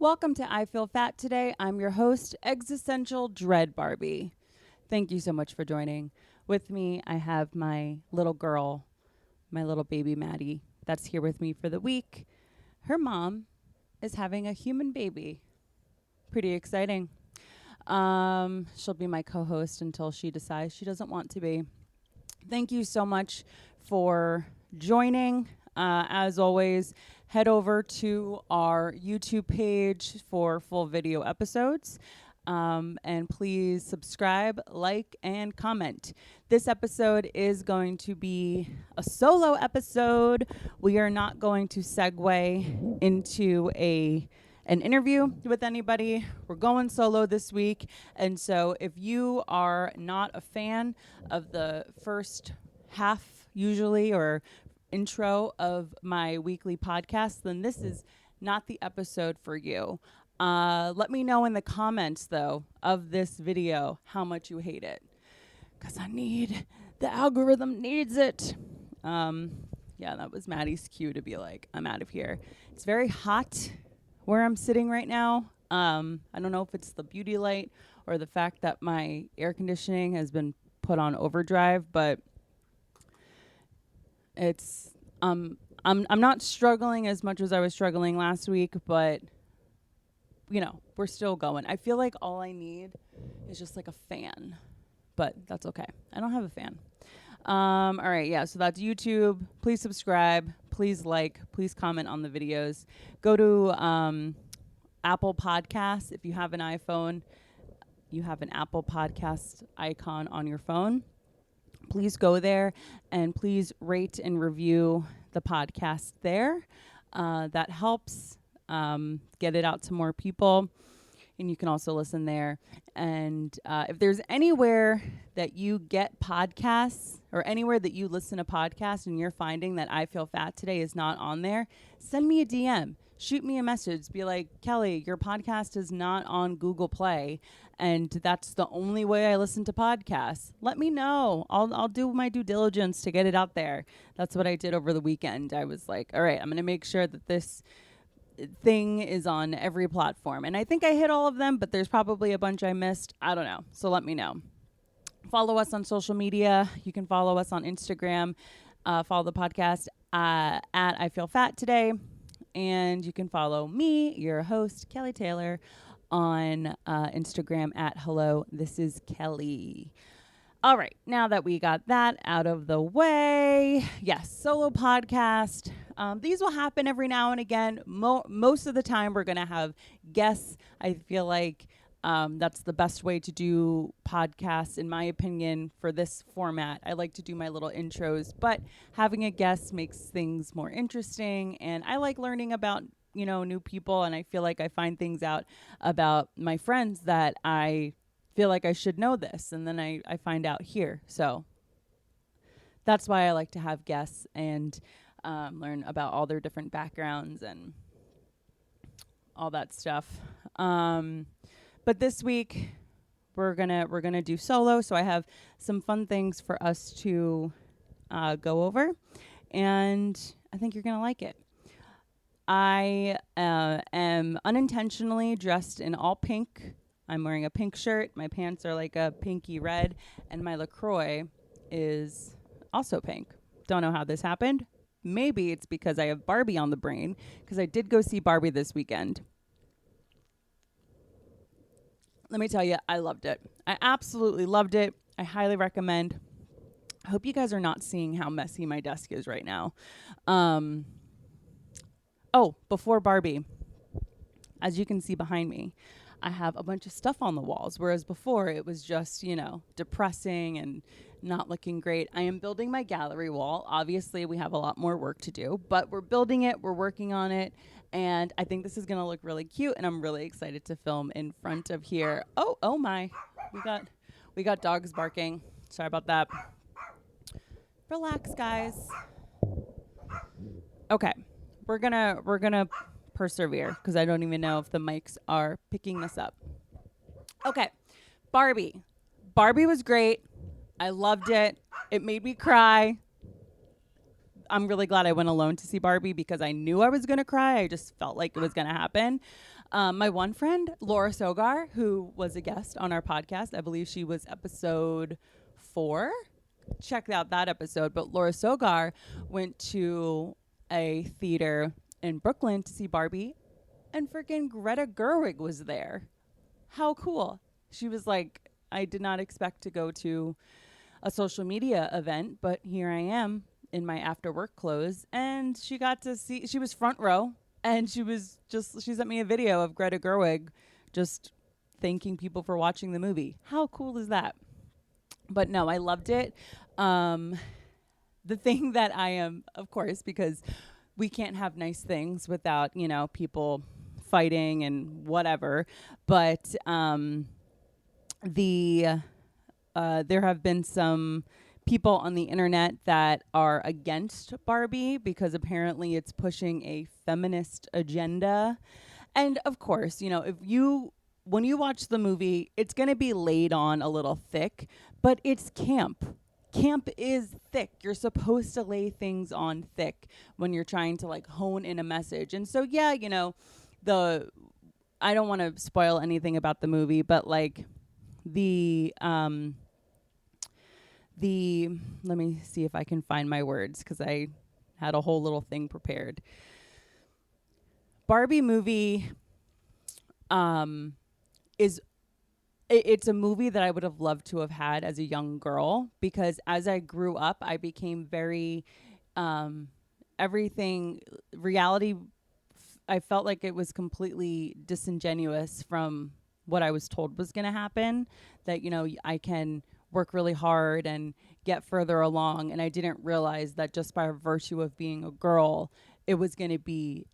Welcome to I Feel Fat Today. I'm your host, Existential Dread Barbie. Thank you so much for joining. With me, I have my little girl, my little baby Maddie, that's here with me for the week. Her mom is having a human baby. Pretty exciting. She'll be my co-host until she decides she doesn't want to be. Thank you so much for joining. As always, head over to our YouTube page for full video episodes. And please subscribe, like, and comment. This episode is going to be a solo episode. We are not going to segue into an interview with anybody. We're going solo this week. And so if you are not a fan of the first half, usually, or intro of my weekly podcast, then this is not the episode for you. Let me know in the comments, though, of this video how much you hate it. Because the algorithm needs it. Yeah, that was Maddie's cue to be like, I'm out of here. It's very hot where I'm sitting right now. I don't know if it's the beauty light or the fact that my air conditioning has been put on overdrive, but it's I'm not struggling as much as I was struggling last week, but you know, we're still going. I feel like all I need is just like a fan, but that's okay. I don't have a fan. All right, yeah, so that's YouTube. Please subscribe, please like, please comment on the videos. Go to Apple Podcasts. If you have an iPhone, you have an Apple Podcast icon on your phone. Please go there and please rate and review the podcast there. That helps get it out to more people. And you can also listen there. And if there's anywhere that you get podcasts or anywhere that you listen to podcasts and you're finding that I Feel Fat Today is not on there, send me a DM. Shoot me a message. Be like, Kelly, your podcast is not on Google Play, and that's the only way I listen to podcasts. Let me know. I'll do my due diligence to get it out there. That's what I did over the weekend. I was like, all right, I'm going to make sure that this thing is on every platform. And I think I hit all of them, but there's probably a bunch I missed. I don't know. So let me know. Follow us on social media. You can follow us on Instagram. Follow the podcast at I Feel Fat Today. And you can follow me, your host, Kelly Taylor, on Instagram at Hello, This is Kelly. All right, now that we got that out of the way, yes, solo podcast. These will happen every now and again. Most of the time, we're going to have guests. I feel like that's the best way to do podcasts, in my opinion, for this format. I like to do my little intros, but having a guest makes things more interesting, and I like learning about, you know, new people, and I feel like I find things out about my friends that I feel like I should know this, and then I find out here. So that's why I like to have guests and learn about all their different backgrounds and all that stuff. But this week we're gonna do solo, so I have some fun things for us to go over, and I think you're gonna like it. I am unintentionally dressed in all pink. I'm wearing a pink shirt. My pants are like a pinky red, and my LaCroix is also pink. Don't know how this happened. Maybe it's because I have Barbie on the brain, because I did go see Barbie this weekend. Let me tell you, I loved it. I absolutely loved it. I highly recommend. I hope you guys are not seeing how messy my desk is right now. Before Barbie, as you can see behind me, I have a bunch of stuff on the walls, whereas before it was just, you know, depressing and not looking great. I am building my gallery wall. Obviously, we have a lot more work to do, but we're building it. We're working on it. And I think this is going to look really cute, and I'm really excited to film in front of here. Oh my. We got dogs barking. Sorry about that. Relax, guys. Okay. We're going to persevere, because I don't even know if the mics are picking this up. Okay. Barbie was great. I loved it. It made me cry. I'm really glad I went alone to see Barbie because I knew I was going to cry. I just felt like it was going to happen. My one friend, Laura Sogar, who was a guest on our podcast, I believe she was episode 4. Check out that episode. But Laura Sogar went to a theater in Brooklyn to see Barbie, and freaking Greta Gerwig was there. How cool. She was like, I did not expect to go to a social media event, but here I am in my after work clothes, and she got to see, she was front row, and she sent me a video of Greta Gerwig just thanking people for watching the movie. How cool is that? But no, I loved it. The thing that I am, of course, because we can't have nice things without, people fighting and whatever, but there have been some people on the internet that are against Barbie because apparently it's pushing a feminist agenda. And of course, when you watch the movie, it's going to be laid on a little thick, but it's camp. Camp is thick. You're supposed to lay things on thick when you're trying to like hone in a message. And so, yeah, I don't want to spoil anything about the movie, but like the let me see if I can find my words because I had a whole little thing prepared. Barbie movie it's a movie that I would have loved to have had as a young girl, because as I grew up, I became very reality. I felt like it was completely disingenuous from what I was told was going to happen, that, I can work really hard and get further along. And I didn't realize that just by virtue of being a girl, it was going to be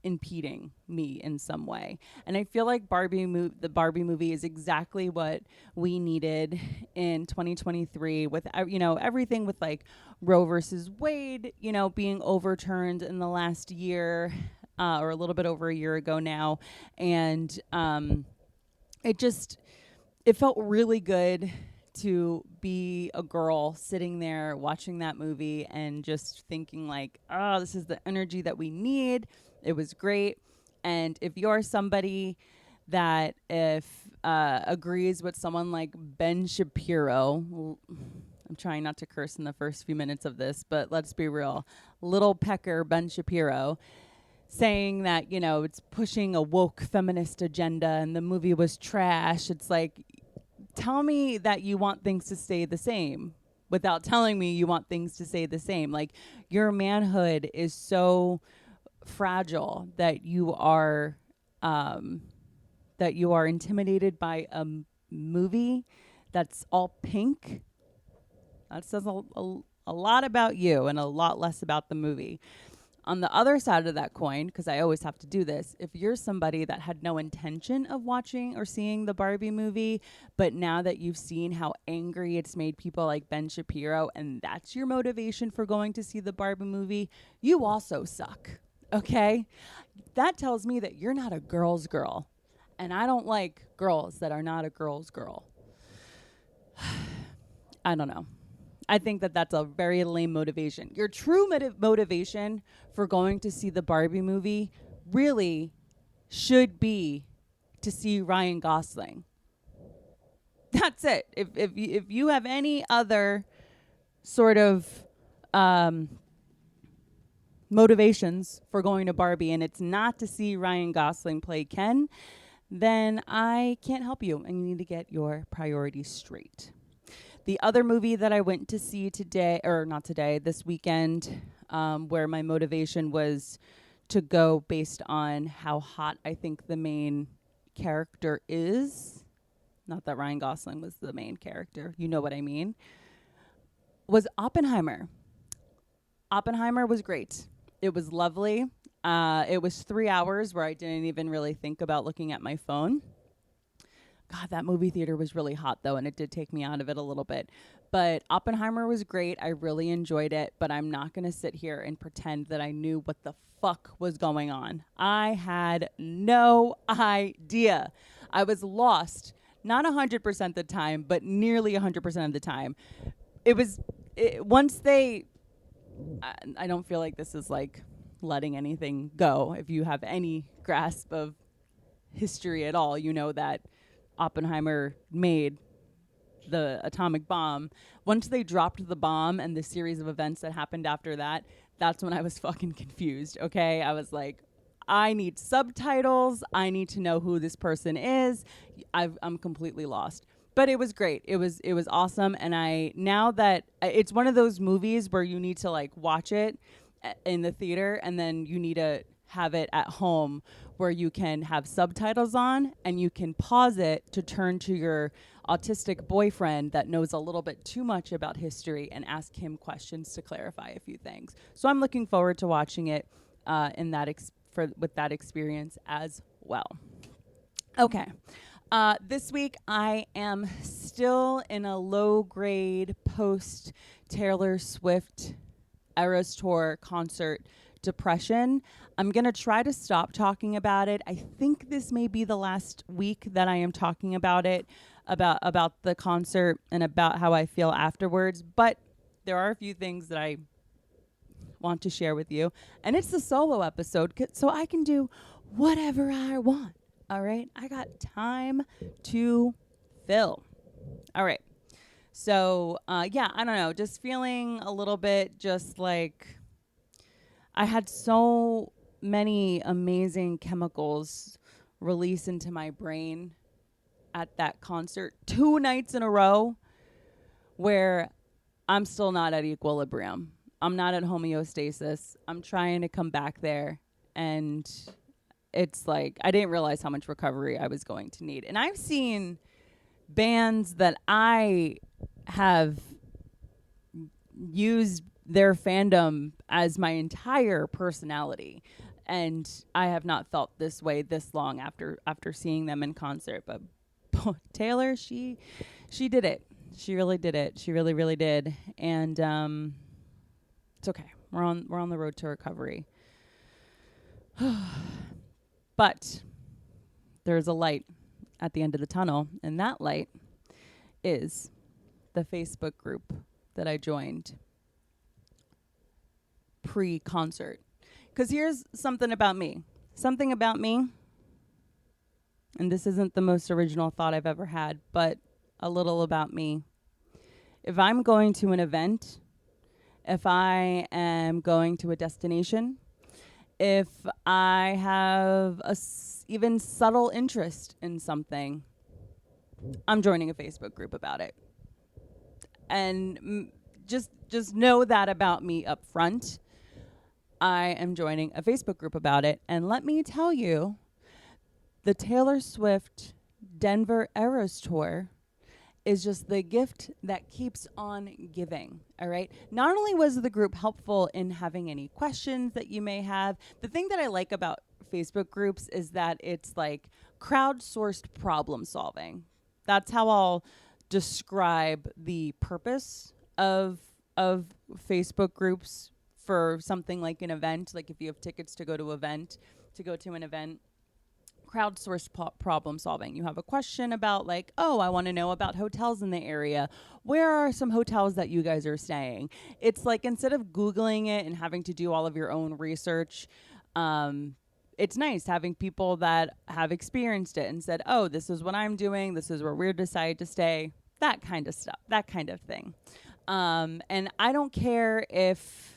impeding me in some way. And I feel like the Barbie movie is exactly what we needed in 2023 with, everything with like Roe versus Wade, being overturned in the last year, or a little bit over a year ago now. And it felt really good to be a girl sitting there watching that movie and just thinking like, oh, this is the energy that we need. It was great. And if you're somebody that agrees with someone like Ben Shapiro, I'm trying not to curse in the first few minutes of this, but let's be real, little pecker Ben Shapiro, saying that, it's pushing a woke feminist agenda and the movie was trash. It's like, tell me that you want things to stay the same without telling me you want things to stay the same. Like, your manhood is so fragile that you are intimidated by a movie that's all pink. That says a lot about you and a lot less about the movie. On the other side of that coin, because I always have to do this, if you're somebody that had no intention of watching or seeing the Barbie movie, but now that you've seen how angry it's made people like Ben Shapiro, and that's your motivation for going to see the Barbie movie, you also suck, okay? That tells me that you're not a girl's girl, and I don't like girls that are not a girl's girl. I don't know. I think that that's a very lame motivation. Your true motivation for going to see the Barbie movie really should be to see Ryan Gosling. That's it. If you have any other sort of motivations for going to Barbie and it's not to see Ryan Gosling play Ken, then I can't help you, and you need to get your priorities straight. The other movie that I went to see this weekend, where my motivation was to go based on how hot I think the main character is, not that Ryan Gosling was the main character, you know what I mean, was Oppenheimer. Oppenheimer was great. It was lovely. It was 3 hours where I didn't even really think about looking at my phone. God, that movie theater was really hot, though, and it did take me out of it a little bit. But Oppenheimer was great. I really enjoyed it, but I'm not going to sit here and pretend that I knew what the fuck was going on. I had no idea. I was lost, not 100% of the time, but nearly 100% of the time. Once they I don't feel like this is like letting anything go. If you have any grasp of history at all, you know that Oppenheimer made the atomic bomb. Once they dropped the bomb and the series of events that happened after that, that's when I was fucking confused. Okay. I was like, I need subtitles. I need to know who this person is. I'm completely lost. But it was great. It was awesome. And now that it's one of those movies where you need to like watch it in the theater and then you need to have it at home where you can have subtitles on and you can pause it to turn to your autistic boyfriend that knows a little bit too much about history and ask him questions to clarify a few things. So I'm looking forward to watching it with that experience as well. Okay. This week, I am still in a low grade post Taylor Swift Eras Tour concert depression. I'm going to try to stop talking about it. I think this may be the last week that I am talking about it, about the concert and about how I feel afterwards. But there are a few things that I want to share with you. And it's the solo episode, so I can do whatever I want. All right. I got time to fill. All right. So, yeah, I don't know. Just feeling a little bit just like I had so many amazing chemicals release into my brain at that concert 2 nights in a row where I'm still not at equilibrium. I'm not at homeostasis. I'm trying to come back there, and it's like I didn't realize how much recovery I was going to need. And I've seen bands that I have used their fandom as my entire personality, and I have not felt this way this long after seeing them in concert. But Taylor, she did it. She really did it. She really, really did. And it's okay. We're on the road to recovery. But there's a light at the end of the tunnel, and that light is the Facebook group that I joined pre-concert. Because here's something about me, and this isn't the most original thought I've ever had, but a little about me. If I'm going to an event, if I am going to a destination, if I have even subtle interest in something, I'm joining a Facebook group about it. And just know that about me up front. I am joining a Facebook group about it. And let me tell you, the Taylor Swift Denver Eras Tour is just the gift that keeps on giving. All right. Not only was the group helpful in having any questions that you may have, the thing that I like about Facebook groups is that it's like crowdsourced problem solving. That's how I'll describe the purpose of Facebook groups for something like an event. Like if you have tickets to go to an event, crowdsourced problem solving. You have a question about like, oh, I want to know about hotels in the area. Where are some hotels that you guys are staying? It's like instead of Googling it and having to do all of your own research, it's nice having people that have experienced it and said, oh, this is what I'm doing. This is where we're decided to stay. That kind of stuff, that kind of thing. And I don't care if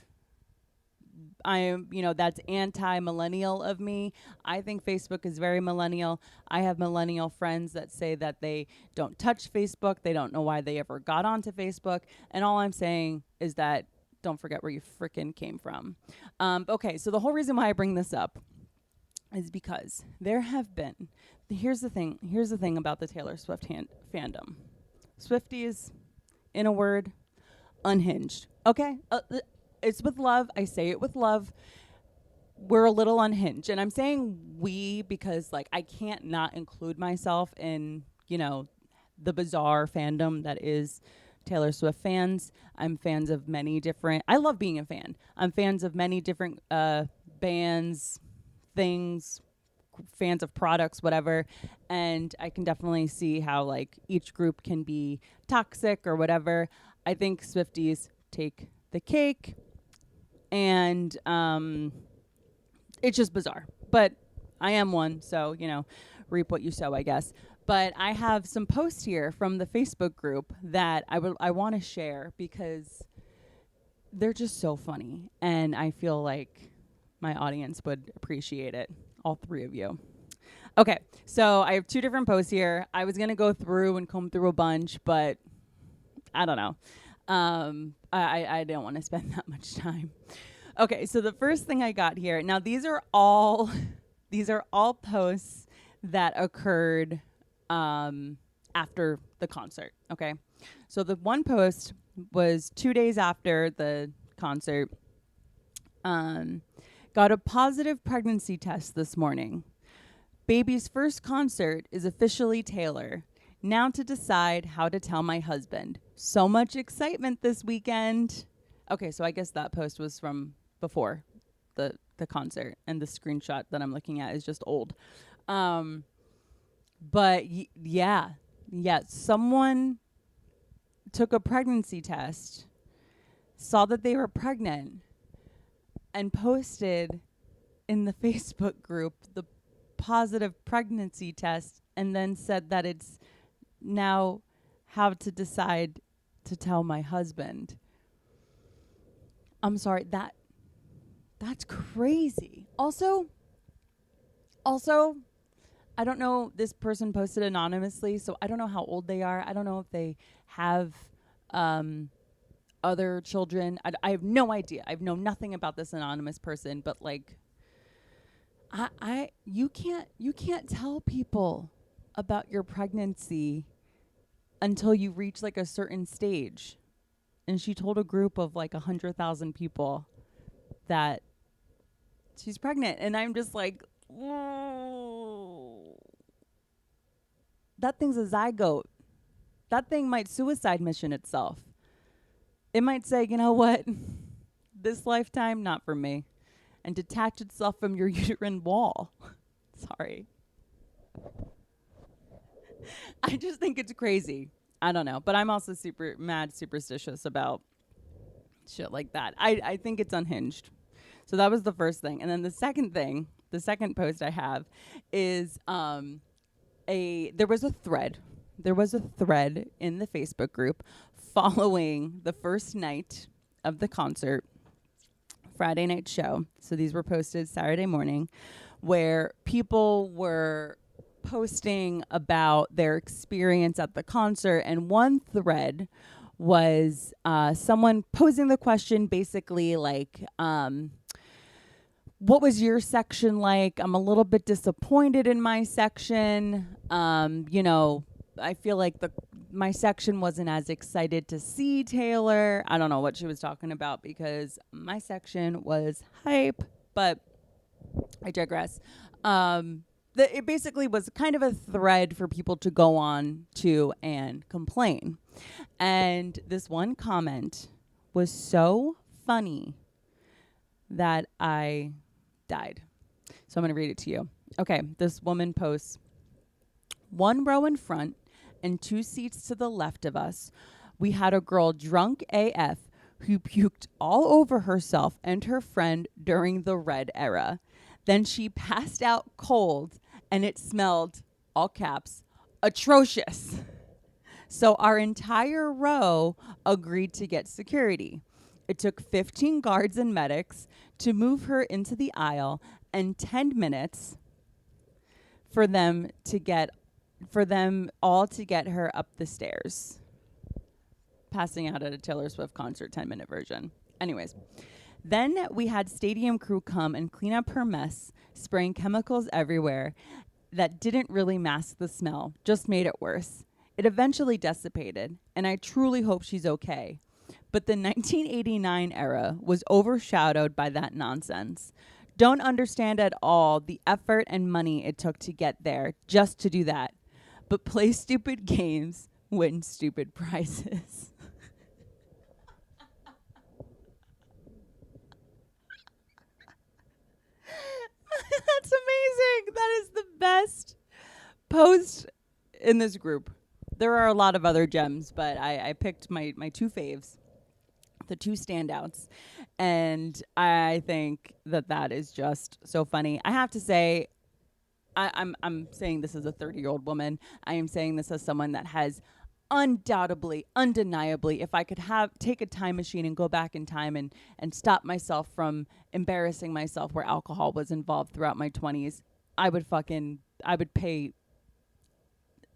that's anti-millennial of me. I think Facebook is very millennial. I have millennial friends that say that they don't touch Facebook. They don't know why they ever got onto Facebook. And all I'm saying is that don't forget where you frickin' came from. Okay, so the whole reason why I bring this up is because there have been, here's the thing about the Taylor Swift fandom. Swifties, in a word, unhinged. Okay? It's with love. I say it with love. We're a little unhinged. And I'm saying we because, like, I can't not include myself in, the bizarre fandom that is Taylor Swift fans. I'm fans of many different... I love being a fan. I'm fans of many different bands, things, fans of products, whatever. And I can definitely see how, like, each group can be toxic or whatever. I think Swifties take the cake. And it's just bizarre. But I am one, so, reap what you sow, I guess. But I have some posts here from the Facebook group that I want to share because they're just so funny, and I feel like my audience would appreciate it, all three of you. Okay, so I have two different posts here. I was going to go through and comb through a bunch, but I don't know. I don't want to spend that much time. Okay, so the first thing I got here. Now these are all posts that occurred after the concert. Okay, so the one post was 2 days after the concert. Got a positive pregnancy test this morning. Baby's first concert is officially Taylor. Now to decide how to tell my husband. So much excitement this weekend. Okay, so I guess that post was from before the concert, and the screenshot that I'm looking at is just old. But yeah, someone took a pregnancy test, saw that they were pregnant, and posted in the Facebook group the positive pregnancy test, and then said that it's now how to decide to tell my husband. I'm sorry, that's crazy. Also, I don't know, this person posted anonymously, so I don't know how old they are. I don't know if they have other children. I have no idea. I know nothing about this anonymous person, but like, you can't tell people about your pregnancy until you reach like a certain stage. And she told a group of like 100,000 people that she's pregnant, and I'm just like, whoa. That thing's a zygote. That thing might suicide mission itself. It might say, you know what? This lifetime, not for me. And detach itself from your uterine wall. Sorry. I just think it's crazy. I don't know. But I'm also super mad superstitious about shit like that. I think it's unhinged. So that was the first thing. And then the second thing, the second post I have is there was a thread in the Facebook group following the first night of the concert, Friday night show. So these were posted Saturday morning, where people were posting about their experience at the concert. And one thread was someone posing the question basically like, what was your section like? I'm a little bit disappointed in my section. I feel like my section wasn't as excited to see Taylor. I don't know what she was talking about because my section was hype, but I digress. It basically was kind of a thread for people to go on to and complain. And this one comment was so funny that I died. So I'm going to read it to you. Okay, this woman posts, 1 row in front and 2 seats to the left of us, we had a girl drunk AF who puked all over herself and her friend during the Red era. Then she passed out cold, and it smelled, all caps, atrocious. So our entire row agreed to get security. It took 15 guards and medics to move her into the aisle, and 10 minutes for them all to get her up the stairs. Passing out at a Taylor Swift concert, 10-minute version. Anyways, then we had stadium crew come and clean up her mess, spraying chemicals everywhere that didn't really mask the smell, just made it worse. It eventually dissipated, and I truly hope she's okay. But the 1989 era was overshadowed by that nonsense. Don't understand at all the effort and money it took to get there just to do that. But play stupid games, win stupid prizes. That's amazing. That is the best post in this group. There are a lot of other gems, but I picked my 2 faves the two standouts. And I think that is just so funny. I have to say, I'm saying this as a 30-year-old woman. I am saying this as someone that has undoubtedly, undeniably, if I could take a time machine and go back in time and stop myself from embarrassing myself where alcohol was involved throughout my 20s, I would pay.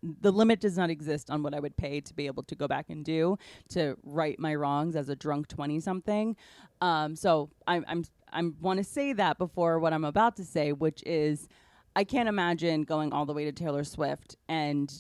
The limit does not exist on what I would pay to be able to go back and do to right my wrongs as a drunk 20-something. So I want to say that before what I'm about to say, which is I can't imagine going all the way to Taylor Swift and,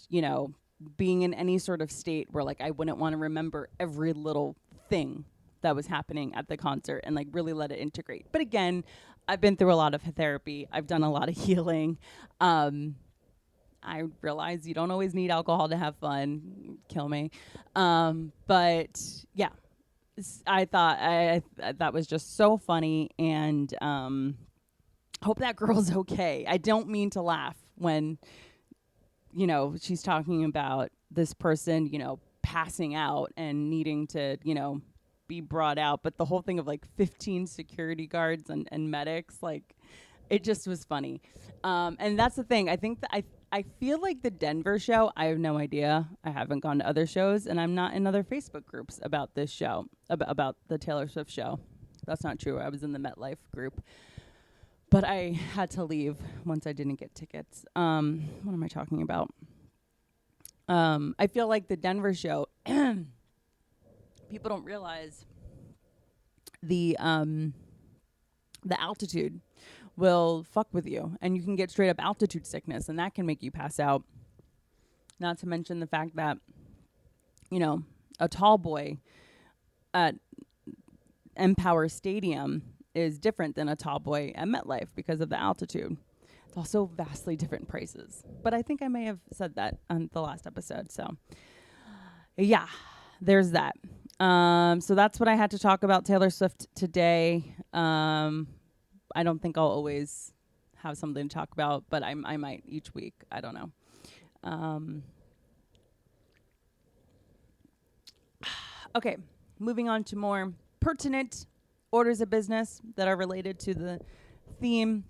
being in any sort of state where like I wouldn't want to remember every little thing that was happening at the concert and like really let it integrate. But again, I've been through a lot of therapy. I've done a lot of healing. I realize you don't always need alcohol to have fun. Kill me. But yeah, I thought that was just so funny, and hope that girl's okay. I don't mean to laugh when, she's talking about this person, passing out and needing to, be brought out. But the whole thing of like 15 security guards and medics, like it just was funny. And that's the thing. I think that I feel like the Denver show, I have no idea. I haven't gone to other shows, and I'm not in other Facebook groups about this show, about the Taylor Swift show. That's not true. I was in the MetLife group. But I had to leave once I didn't get tickets. What am I talking about? I feel like the Denver show, people don't realize the altitude will fuck with you, and you can get straight up altitude sickness, and that can make you pass out. Not to mention the fact that, a tall boy at Empower Stadium is different than a tall boy at MetLife because of the altitude. It's also vastly different prices. But I think I may have said that on the last episode. So, yeah, there's that. So that's what I had to talk about Taylor Swift today. I don't think I'll always have something to talk about, but I might each week. I don't know. Okay, moving on to more pertinent orders of business that are related to the theme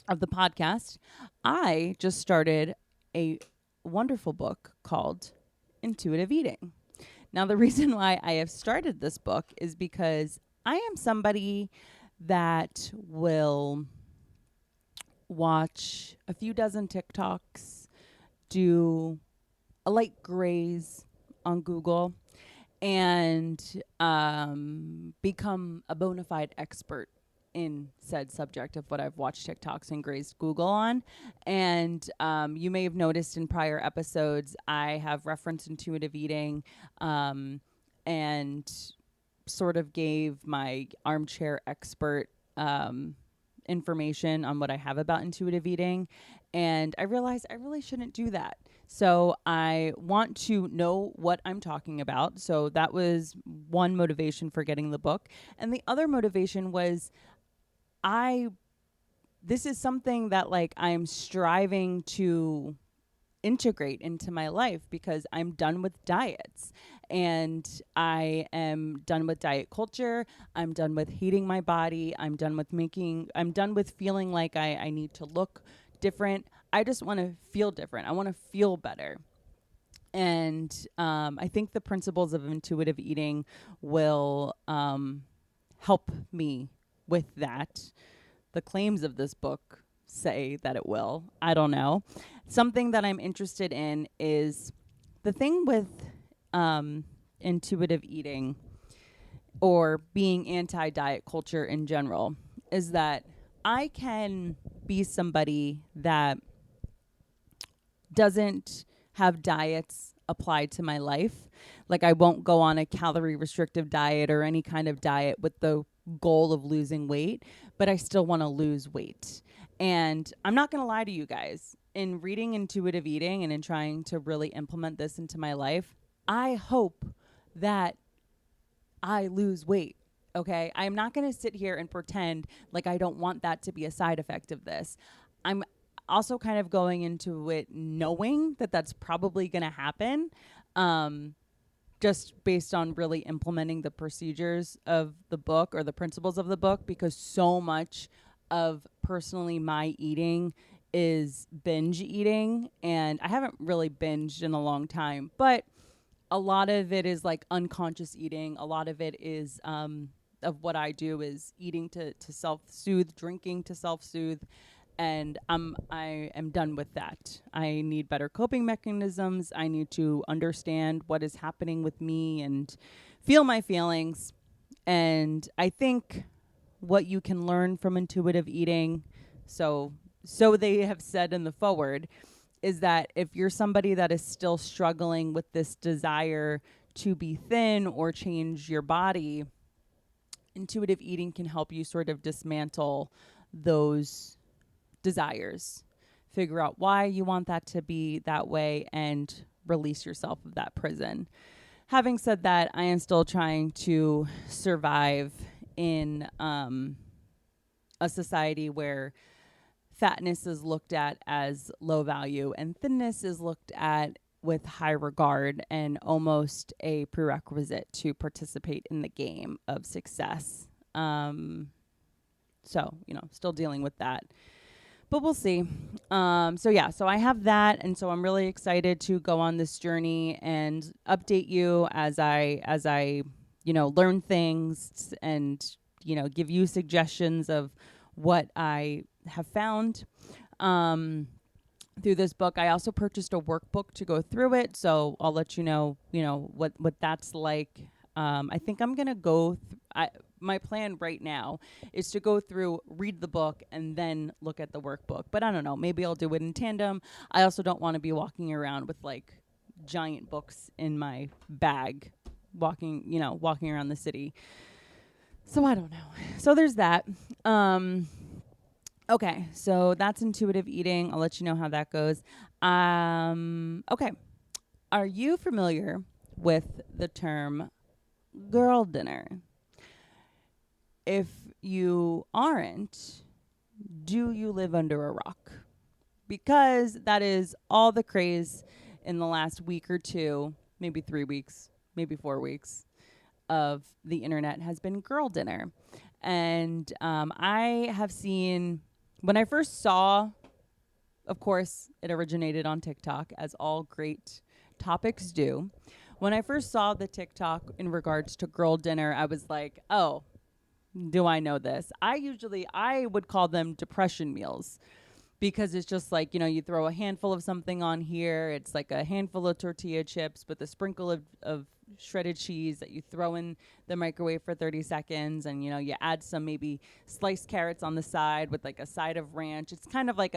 of the podcast. I just started a wonderful book called Intuitive Eating. Now, the reason why I have started this book is because I am somebody that will watch a few dozen TikToks, do a light graze on Google, and become a bona fide expert in said subject of what I've watched TikToks and grazed Google on. And you may have noticed in prior episodes, I have referenced intuitive eating and sort of gave my armchair expert information on what I have about intuitive eating. And I realized I really shouldn't do that. So I want to know what I'm talking about. So that was one motivation for getting the book. And the other motivation was this is something that like I'm striving to integrate into my life because I'm done with diets, and I am done with diet culture. I'm done with hating my body. I'm done with feeling like I need to look different. I just want to feel different. I want to feel better. And I think the principles of intuitive eating will help me with that. The claims of this book say that it will. I don't know. Something that I'm interested in is the thing with intuitive eating or being anti-diet culture in general is that I can be somebody that doesn't have diets applied to my life. Like I won't go on a calorie restrictive diet or any kind of diet with the goal of losing weight, but I still want to lose weight. And I'm not going to lie to you guys. In reading intuitive eating and in trying to really implement this into my life, I hope that I lose weight. Okay. I'm not going to sit here and pretend like I don't want that to be a side effect of this. I'm also kind of going into it knowing that that's probably going to happen. just based on really implementing the procedures of the book or the principles of the book, because so much of personally my eating is binge eating, and I haven't really binged in a long time, but a lot of it is like unconscious eating. A lot of it is of what I do is eating to self-soothe, drinking to self-soothe, and I am done with that. I need better coping mechanisms. I need to understand what is happening with me and feel my feelings. And I think what you can learn from intuitive eating, so they have said in the forward, is that if you're somebody that is still struggling with this desire to be thin or change your body, intuitive eating can help you sort of dismantle those desires, figure out why you want that to be that way, and release yourself of that prison. Having said that, I am still trying to survive in a society where fatness is looked at as low value and thinness is looked at with high regard and almost a prerequisite to participate in the game of success. So, still dealing with that. But we'll see. So I have that, and so I'm really excited to go on this journey and update you as I learn things and give you suggestions of what I have found through this book. I also purchased a workbook to go through it, so I'll let you know what that's like. I think I'm gonna go. My plan right now is to go through, read the book, and then look at the workbook. But I don't know. Maybe I'll do it in tandem. I also don't want to be walking around with like giant books in my bag, walking around the city. So I don't know. So there's that. Okay, so that's intuitive eating. I'll let you know how that goes. Okay. Are you familiar with the term girl dinner? If you aren't, do you live under a rock? Because that is all the craze in the last week or two, maybe 3 weeks, maybe 4 weeks of the internet has been girl dinner. And I have seen, when I first saw, of course, it originated on TikTok, as all great topics do. When I first saw the TikTok in regards to girl dinner, I was like, oh, do I know this? I would call them depression meals, because it's just like, you throw a handful of something on here. It's like a handful of tortilla chips with a sprinkle of shredded cheese that you throw in the microwave for 30 seconds. And, you add some maybe sliced carrots on the side with like a side of ranch. It's kind of like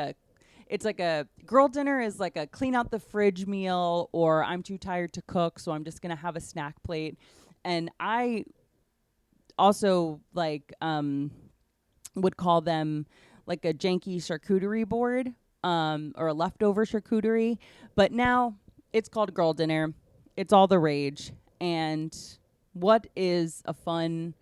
it's like a girl dinner is like a clean out the fridge meal, or I'm too tired to cook, so I'm just going to have a snack plate. And I also would call them like a janky charcuterie board, or a leftover charcuterie. But now it's called girl dinner. It's all the rage. And what is a fun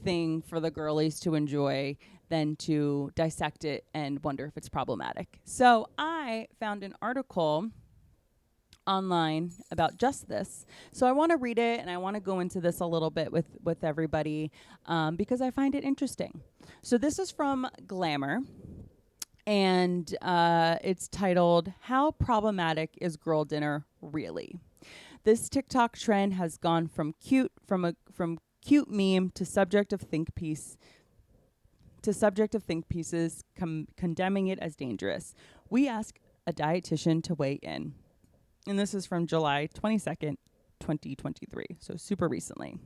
thing for the girlies to enjoy than to dissect it and wonder if it's problematic? So I found an article online about just this. So I want to read it, and I want to go into this a little bit with everybody, because I find it interesting. So this is from Glamour, and it's titled, "How Problematic is Girl Dinner Really?" This TikTok trend has gone from cute meme to subject of think pieces, condemning it as dangerous. We ask a dietitian to weigh in. And this is from July 22nd, 2023. So super recently.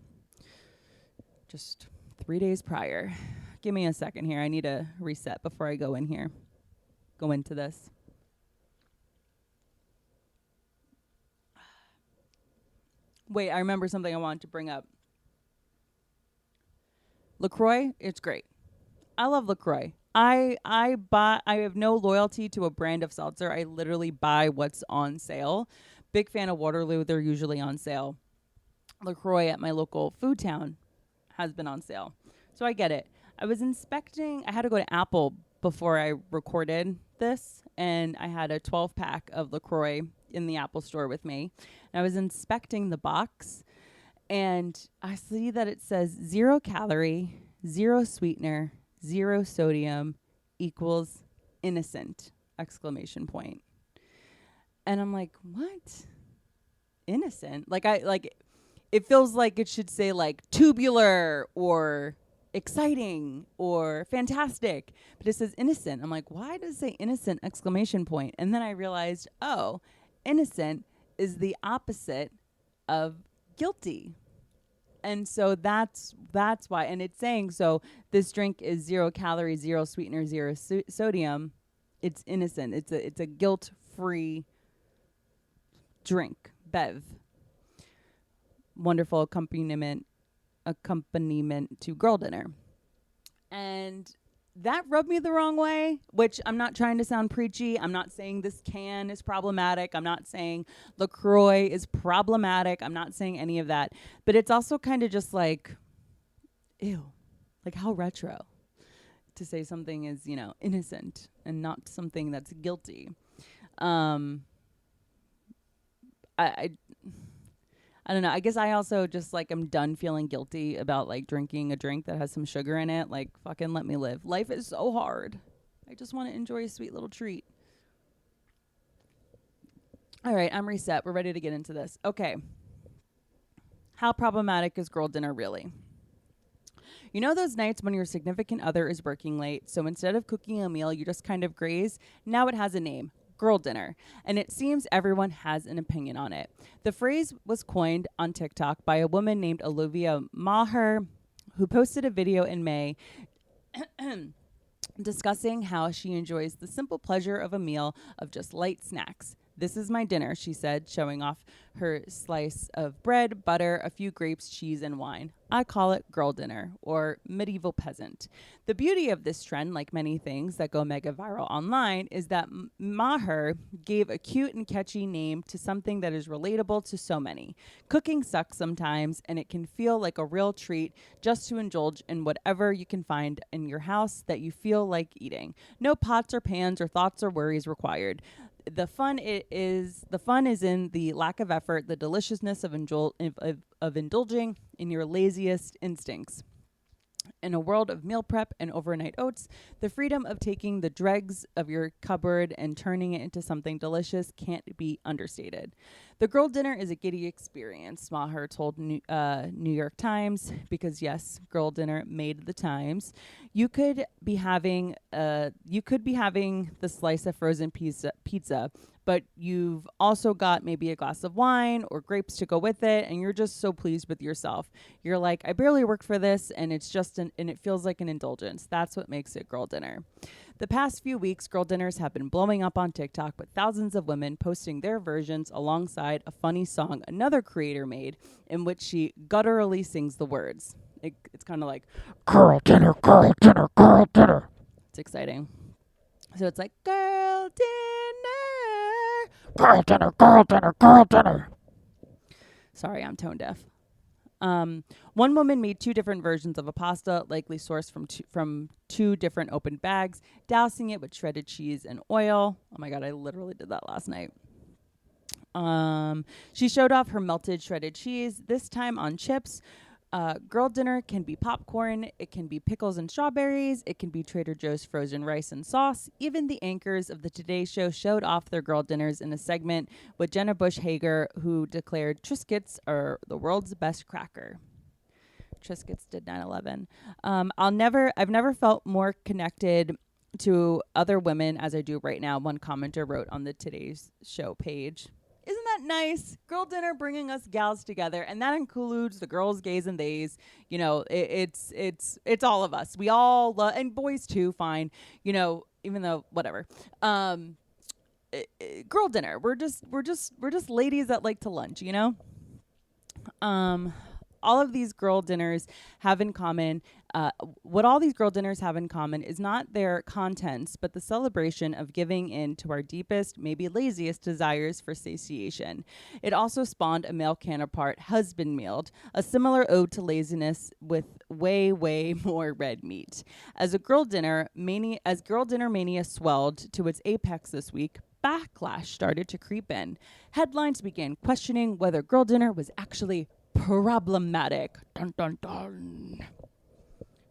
Just 3 days prior. Give me a second here. I need to reset before I go into this. Wait, I remember something I wanted to bring up. LaCroix, it's great. I love LaCroix. I have no loyalty to a brand of seltzer. I literally buy what's on sale. Big fan of Waterloo. They're usually on sale. LaCroix at my local food town has been on sale. So I get it. I had to go to Apple before I recorded this, and I had a 12-pack of LaCroix in the Apple store with me. And I was inspecting the box, And I see that it says 0 calorie, 0 sweetener, 0 sodium equals innocent, exclamation point. And I'm like, what? Innocent? It feels like it should say like tubular or exciting or fantastic, but it says innocent. I'm like, why does it say innocent, exclamation point? And then I realized, oh, innocent is the opposite of guilty. And so that's why. And it's saying, so this drink is 0 calories, 0 sweetener, 0 sodium. It's innocent. It's a guilt-free drink, bev. Wonderful accompaniment to girl dinner. And that rubbed me the wrong way, which I'm not trying to sound preachy. I'm not saying this can is problematic. I'm not saying LaCroix is problematic. I'm not saying any of that. But it's also kind of just like, ew, like how retro to say something is, innocent and not something that's guilty. I don't know. I guess I also just like I'm done feeling guilty about like drinking a drink that has some sugar in it. Like fucking let me live. Life is so hard. I just want to enjoy a sweet little treat. All right, I'm reset. We're ready to get into this. Okay. How problematic is girl dinner really? You know those nights when your significant other is working late, so instead of cooking a meal, you just kind of graze? Now it has a name. Girl dinner, and it seems everyone has an opinion on it. The phrase was coined on TikTok by a woman named Olivia Maher, who posted a video in May discussing how she enjoys the simple pleasure of a meal of just light snacks. This is my dinner, she said, showing off her slice of bread, butter, a few grapes, cheese, and wine. I call it girl dinner, or medieval peasant. The beauty of this trend, like many things that go mega viral online, is that Maher gave a cute and catchy name to something that is relatable to so many. Cooking sucks sometimes, and it can feel like a real treat just to indulge in whatever you can find in your house that you feel like eating. No pots or pans or thoughts or worries required. The fun is in the lack of effort, the deliciousness of indulging in your laziest instincts. In a world of meal prep and overnight oats, the freedom of taking the dregs of your cupboard and turning it into something delicious can't be understated. The girl dinner is a giddy experience, Maher told New York Times, because yes, girl dinner made the Times. You could be having the slice of frozen pizza, but you've also got maybe a glass of wine or grapes to go with it, and you're just so pleased with yourself. You're like, I barely worked for this, and it's just and it feels like an indulgence. That's what makes it girl dinner. The past few weeks, girl dinners have been blowing up on TikTok, with thousands of women posting their versions alongside a funny song another creator made, in which she gutturally sings the words. It's kind of like, girl dinner, girl dinner, girl dinner. It's exciting. So it's like, girl dinner, girl dinner, girl dinner, girl dinner. Sorry, I'm tone deaf. One woman made 2 different versions of a pasta, likely sourced from 2 different open bags, dousing it with shredded cheese and oil. Oh my God, I literally did that last night. She showed off her melted shredded cheese, this time on chips. Girl dinner can be popcorn, it can be pickles and strawberries, it can be Trader Joe's frozen rice and sauce. Even the anchors of the Today Show showed off their girl dinners in a segment with Jenna Bush Hager, who declared Triscuits are the world's best cracker. Triscuits did 9/11. I've never felt more connected to other women as I do right now, one commenter wrote on the Today's Show page. Isn't that nice? Girl dinner bringing us gals together, and that includes the girls, gays, and theys. You know, it's all of us. We all love, and boys too. Fine, you know, even though whatever. Girl dinner. We're just ladies that like to lunch. You know. All of these girl dinners have in common, what all these girl dinners have in common is not their contents, but the celebration of giving in to our deepest, maybe laziest desires for satiation. It also spawned a male counterpart, husband mealed, a similar ode to laziness with way, way more red meat. As girl dinner mania swelled to its apex this week, backlash started to creep in. Headlines began questioning whether girl dinner was actually problematic. Dun, dun, dun.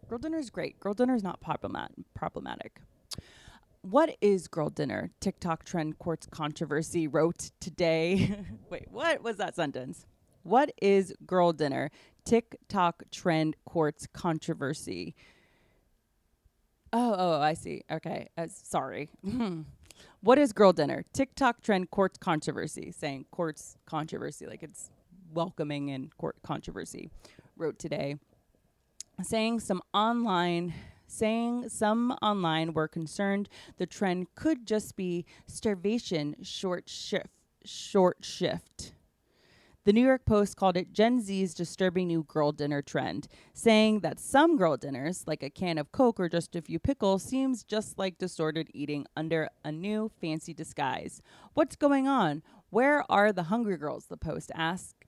Girl dinner is great. Girl dinner is not problematic. What is girl dinner? TikTok trend courts controversy wrote today. Wait, what was that sentence? What is girl dinner? TikTok trend courts controversy. Oh, I see. Okay. Sorry. What is girl dinner? TikTok trend courts controversy. Saying courts controversy like it's welcoming in court controversy. Wrote today. Saying some online were concerned the trend could just be starvation short shift. The New York Post called it Gen Z's disturbing new girl dinner trend, saying that some girl dinners, like a can of Coke or just a few pickles, seems just like disordered eating under a new fancy disguise. What's going on? Where are the hungry girls? The Post asked.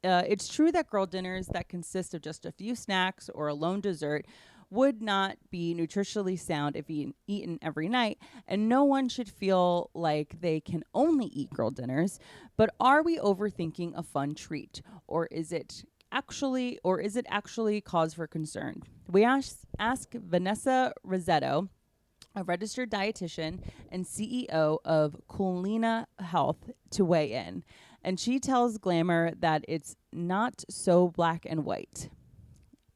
It's true that girl dinners that consist of just a few snacks or a lone dessert would not be nutritionally sound if eaten every night, and no one should feel like they can only eat girl dinners. But are we overthinking a fun treat, or is it actually cause for concern? We ask Vanessa Rossetto, a registered dietitian and CEO of Coolina Health, to weigh in. And she tells Glamour that it's not so black and white.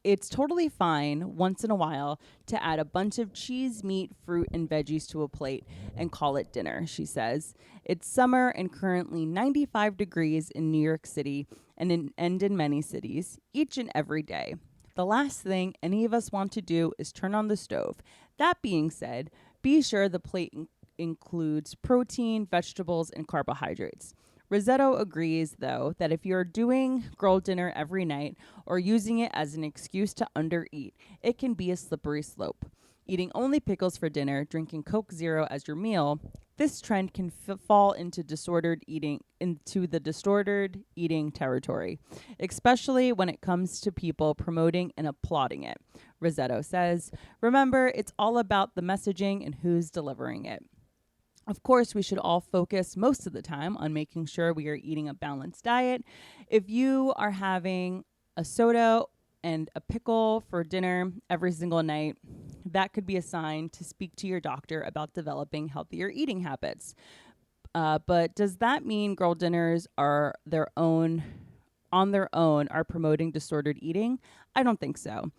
It's totally fine once in a while to add a bunch of cheese, meat, fruit, and veggies to a plate and call it dinner, she says. It's summer and currently 95 degrees in New York City and in many cities, each and every day. The last thing any of us want to do is turn on the stove. That being said, be sure the plate includes protein, vegetables, and carbohydrates. Rossetto agrees, though, that if you're doing girl dinner every night or using it as an excuse to undereat, it can be a slippery slope. Eating only pickles for dinner, drinking Coke Zero as your meal, this trend can fall into the distorted eating territory, especially when it comes to people promoting and applauding it. Rossetto says, remember, it's all about the messaging and who's delivering it. Of course, we should all focus most of the time on making sure we are eating a balanced diet. If you are having a soda and a pickle for dinner every single night, that could be a sign to speak to your doctor about developing healthier eating habits. But does that mean girl dinners are on their own are promoting disordered eating? I don't think so.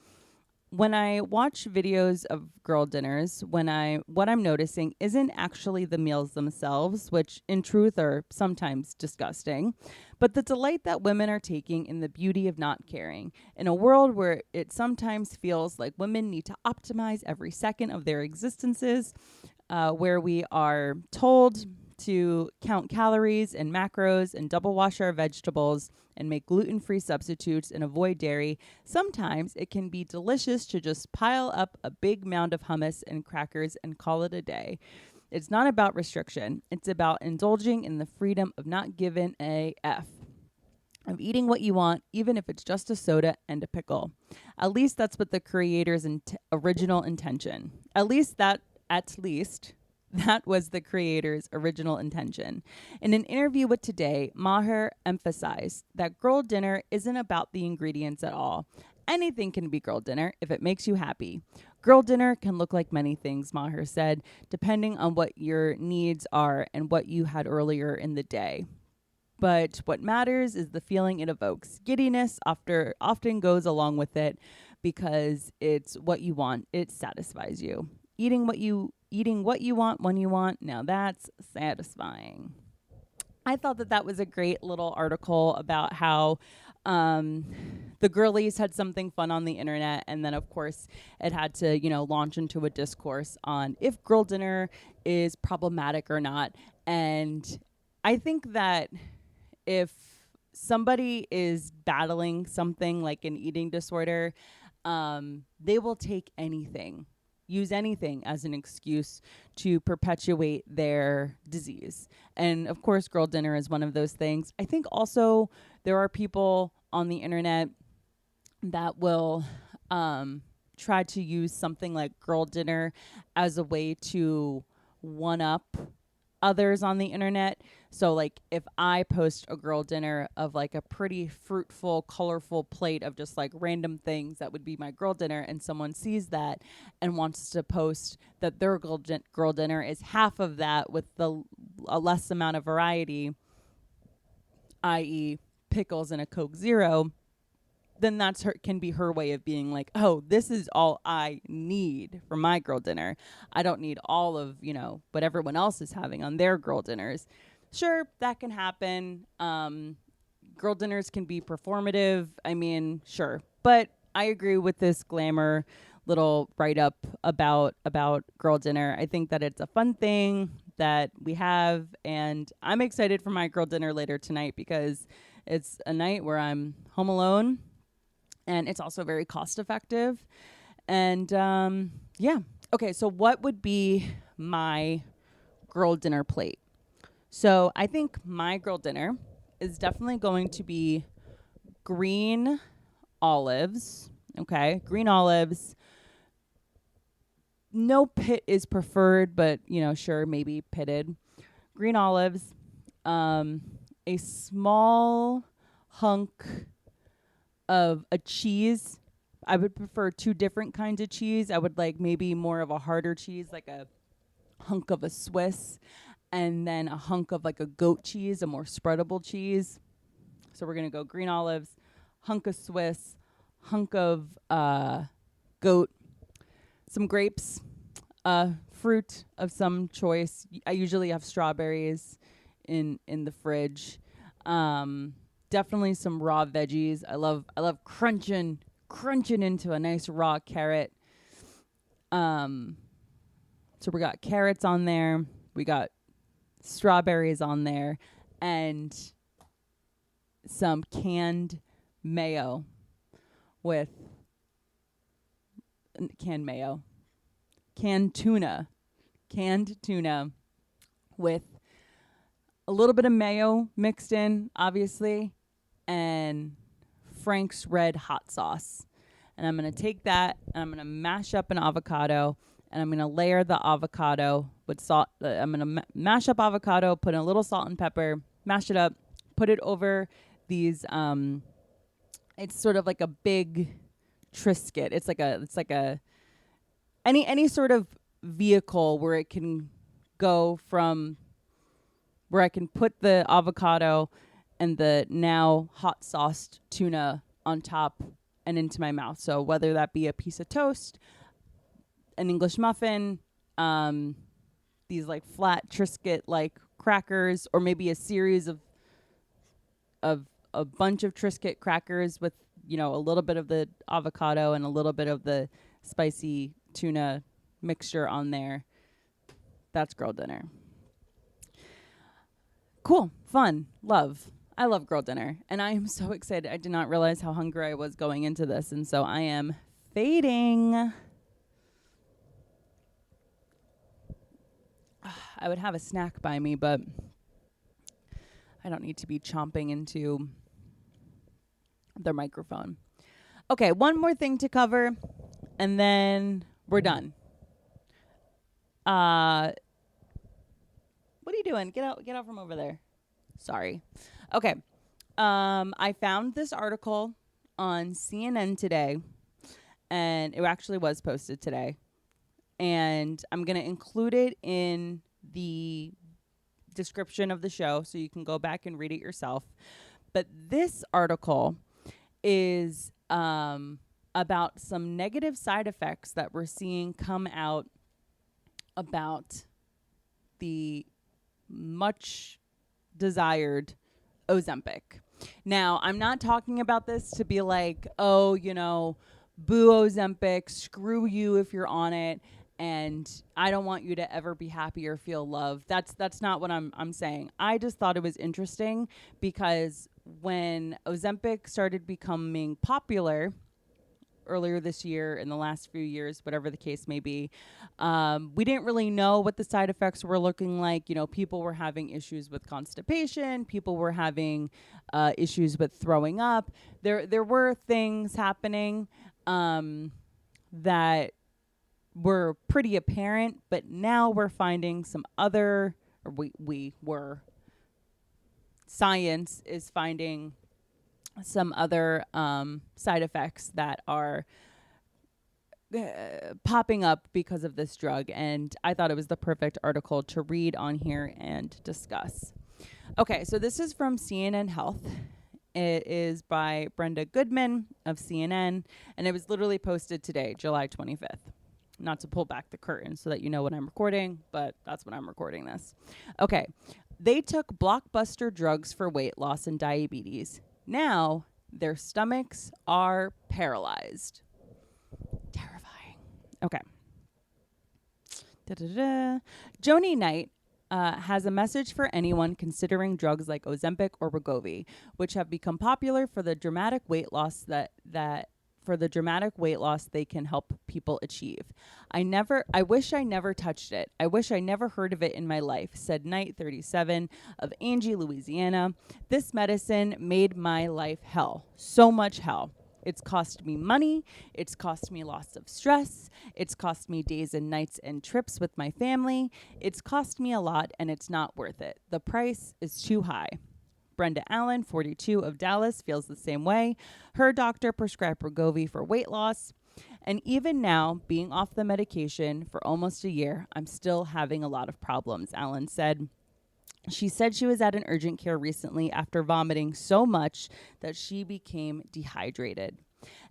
When I watch videos of girl dinners, what I'm noticing isn't actually the meals themselves, which in truth are sometimes disgusting, but the delight that women are taking in the beauty of not caring. In a world where it sometimes feels like women need to optimize every second of their existences, where we are told to count calories and macros and double wash our vegetables and make gluten-free substitutes and avoid dairy, sometimes it can be delicious to just pile up a big mound of hummus and crackers and call it a day. It's not about restriction. It's about indulging in the freedom of not giving a F, of eating what you want, even if it's just a soda and a pickle. At least that's what the creator's original intention. At least that was the creator's original intention. In an interview with Today, Maher emphasized that girl dinner isn't about the ingredients at all. Anything can be girl dinner if it makes you happy. Girl dinner can look like many things, Maher said, depending on what your needs are and what you had earlier in the day. But what matters is the feeling it evokes. Giddiness often goes along with it because it's what you want. It satisfies you. Eating what you want when you want, now that's satisfying. I thought that was a great little article about how the girlies had something fun on the internet, and then of course it had to, launch into a discourse on if girl dinner is problematic or not. And I think that if somebody is battling something like an eating disorder, they will use anything as an excuse to perpetuate their disease. And of course, girl dinner is one of those things. I think also there are people on the internet that will try to use something like girl dinner as a way to one up others on the internet. So like if I post a girl dinner of like a pretty fruitful, colorful plate of just like random things that would be my girl dinner, and someone sees that and wants to post that their girl dinner is half of that with a less amount of variety, i.e. pickles and a Coke Zero, then that's can be her way of being like, oh, this is all I need for my girl dinner. I don't need all of, what everyone else is having on their girl dinners. Sure, that can happen. Girl dinners can be performative. I mean, sure. But I agree with this glamour little write-up about girl dinner. I think that it's a fun thing that we have, and I'm excited for my girl dinner later tonight because it's a night where I'm home alone. And it's also very cost effective. And yeah. Okay, so what would be my girl dinner plate? So I think my girl dinner is definitely going to be green olives. Okay, green olives. No pit is preferred, but, sure, maybe pitted. Green olives. A small hunk of a cheese. I would prefer two different kinds of cheese. I would like maybe more of a harder cheese, like a hunk of a Swiss, and then a hunk of like a goat cheese, a more spreadable cheese. So we're going to go green olives, hunk of Swiss, hunk of goat, some grapes, fruit of some choice. I usually have strawberries in the fridge. Definitely some raw veggies. I love crunching into a nice raw carrot. So we got carrots on there. We got strawberries on there, and some canned mayo with canned tuna with a little bit of mayo mixed in, obviously, and Frank's Red hot sauce. And I'm going to take that and I'm going to mash up an avocado, and I'm going to layer the avocado with salt. I'm going to mash up avocado, put in a little salt and pepper, mash it up, put it over these, it's sort of like a big Triscuit. It's like a any sort of vehicle where it can go from where I can put the avocado and the now hot sauced tuna on top and into my mouth. So whether that be a piece of toast, an English muffin, these like flat Triscuit like crackers, or maybe a series of a bunch of Triscuit crackers with, a little bit of the avocado and a little bit of the spicy tuna mixture on there. That's girl dinner. Cool, fun, love. I love girl dinner, and I am so excited. I did not realize how hungry I was going into this, and so I am fading. I would have a snack by me, but I don't need to be chomping into the microphone. Okay, one more thing to cover, and then we're done. What are you doing? Get out from over there. Sorry. Okay. I found this article on CNN today, and it actually was posted today. And I'm going to include it in the description of the show so you can go back and read it yourself. But this article is about some negative side effects that we're seeing come out about the much desired Ozempic. Now, I'm not talking about this to be like, oh, boo Ozempic, screw you if you're on it, and I don't want you to ever be happy or feel love. That's not what I'm saying. I just thought it was interesting because when Ozempic started becoming popular earlier this year, in the last few years, whatever the case may be, we didn't really know what the side effects were looking like. People were having issues with constipation. People were having issues with throwing up. There were things happening that were pretty apparent, but now we're finding some other, or we were science is finding some other side effects that are popping up because of this drug. And I thought it was the perfect article to read on here and discuss. Okay, so this is from CNN Health. It is by Brenda Goodman of CNN, and it was literally posted today, July 25th. Not to pull back the curtain so that you know when I'm recording, but that's when I'm recording this. Okay, they took blockbuster drugs for weight loss and diabetes. Now their stomachs are paralyzed. Terrifying. Okay. Joni Knight has a message for anyone considering drugs like Ozempic or Wegovy, which have become popular for the dramatic weight loss they can help people achieve. I wish I never touched it. I wish I never heard of it in my life, said Knight, 37, of Angie, Louisiana. This medicine made my life hell. So much hell. It's cost me money. It's cost me lots of stress. It's cost me days and nights and trips with my family. It's cost me a lot, and it's not worth it. The price is too high. Brenda Allen, 42, of Dallas, feels the same way. Her doctor prescribed Wegovy for weight loss. And even now, being off the medication for almost a year, I'm still having a lot of problems, Allen said. She said she was at an urgent care recently after vomiting so much that she became dehydrated.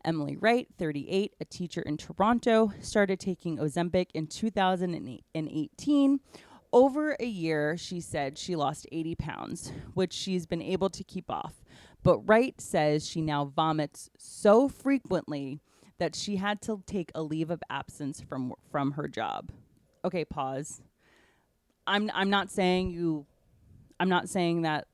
Emily Wright, 38, a teacher in Toronto, started taking Ozempic in 2018. Over a year, she said she lost 80 pounds, which she's been able to keep off. But Wright says she now vomits so frequently that she had to take a leave of absence from her job. Okay, pause. I'm not saying that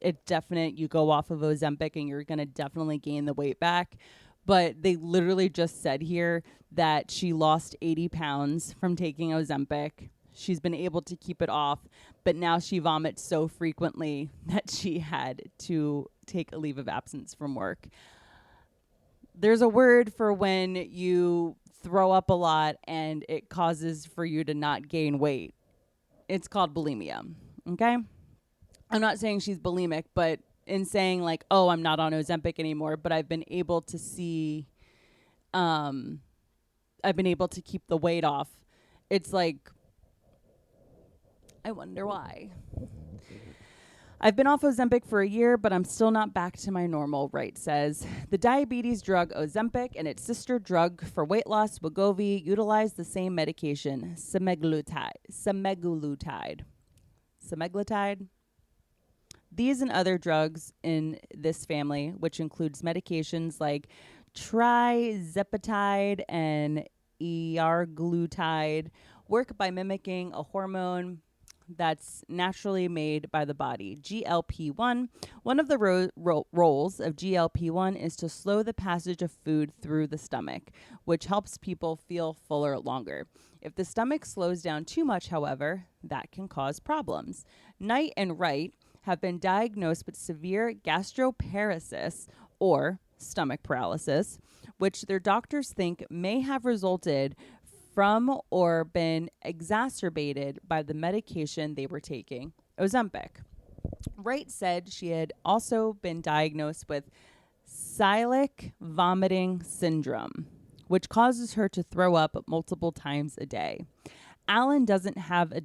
it's definite you go off of Ozempic and you're going to definitely gain the weight back. But they literally just said here that she lost 80 pounds from taking Ozempic. She's been able to keep it off, but now she vomits so frequently that she had to take a leave of absence from work. There's a word for when you throw up a lot and it causes for you to not gain weight. It's called bulimia. Okay? I'm not saying she's bulimic, but in saying like, oh, I'm not on Ozempic anymore, but I've been able to see, I've been able to keep the weight off. It's like, I wonder why. I've been off Ozempic for a year, but I'm still not back to my normal, Wright says. The diabetes drug Ozempic and its sister drug for weight loss, Wegovy, utilize the same medication, semaglutide. These and other drugs in this family, which includes medications like trizepatide and earglutide, work by mimicking a hormone that's naturally made by the body, GLP-1. One of the roles of GLP-1 is to slow the passage of food through the stomach, which helps people feel fuller longer. If the stomach slows down too much, however, that can cause problems. Knight and Wright have been diagnosed with severe gastroparesis, or stomach paralysis, which their doctors think may have resulted from or been exacerbated by the medication they were taking, Ozempic. Wright said she had also been diagnosed with cyclic vomiting syndrome, which causes her to throw up multiple times a day. Allen doesn't have a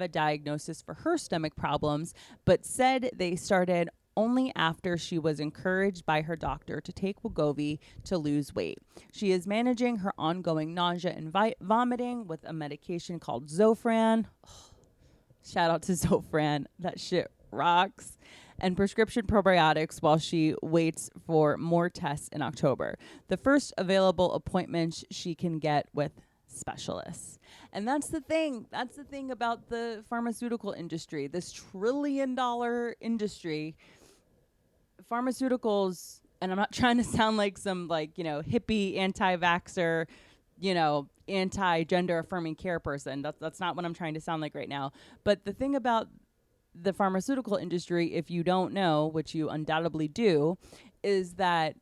diagnosis for her stomach problems, but said they started only after she was encouraged by her doctor to take Wegovy to lose weight. She is managing her ongoing nausea and vomiting with a medication called Zofran. Oh, shout out to Zofran. That shit rocks. And prescription probiotics while she waits for more tests in October. The first available appointment she can get with specialists. And that's the thing. That's the thing about the pharmaceutical industry. This $1 trillion industry. Pharmaceuticals, and I'm not trying to sound like some hippie anti-vaxxer, anti-gender affirming care person. That's not what I'm trying to sound like right now. But the thing about the pharmaceutical industry, if you don't know, which you undoubtedly do, is that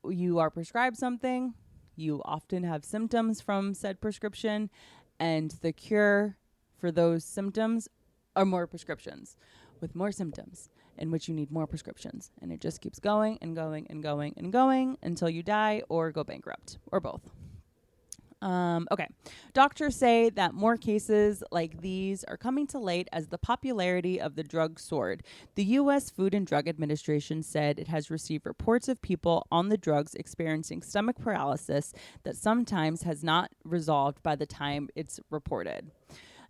you are prescribed something, you often have symptoms from said prescription, and the cure for those symptoms or more prescriptions with more symptoms in which you need more prescriptions. And it just keeps going and going and going and going until you die or go bankrupt, or both. Okay. Doctors say that more cases like these are coming to light as the popularity of the drug soared. The U.S. Food and Drug Administration said it has received reports of people on the drugs experiencing stomach paralysis that sometimes has not resolved by the time it's reported.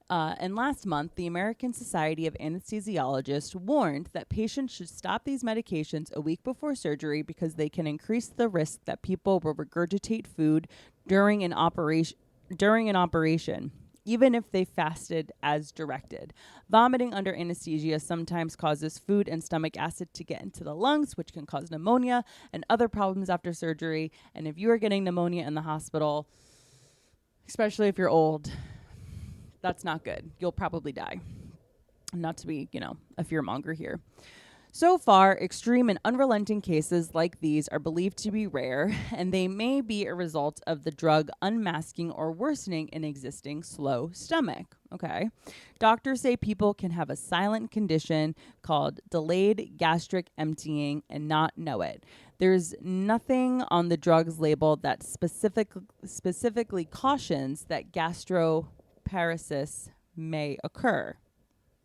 And last month, the American Society of Anesthesiologists warned that patients should stop these medications a week before surgery because they can increase the risk that people will regurgitate food during an operation, even if they fasted as directed. Vomiting under anesthesia sometimes causes food and stomach acid to get into the lungs, which can cause pneumonia and other problems after surgery. And if you are getting pneumonia in the hospital, especially if you're old, that's not good. You'll probably die. Not to be, a fearmonger here. So far, extreme and unrelenting cases like these are believed to be rare, and they may be a result of the drug unmasking or worsening an existing slow stomach. Okay. Doctors say people can have a silent condition called delayed gastric emptying and not know it. There's nothing on the drug's label that specifically cautions that gastroparesis may occur.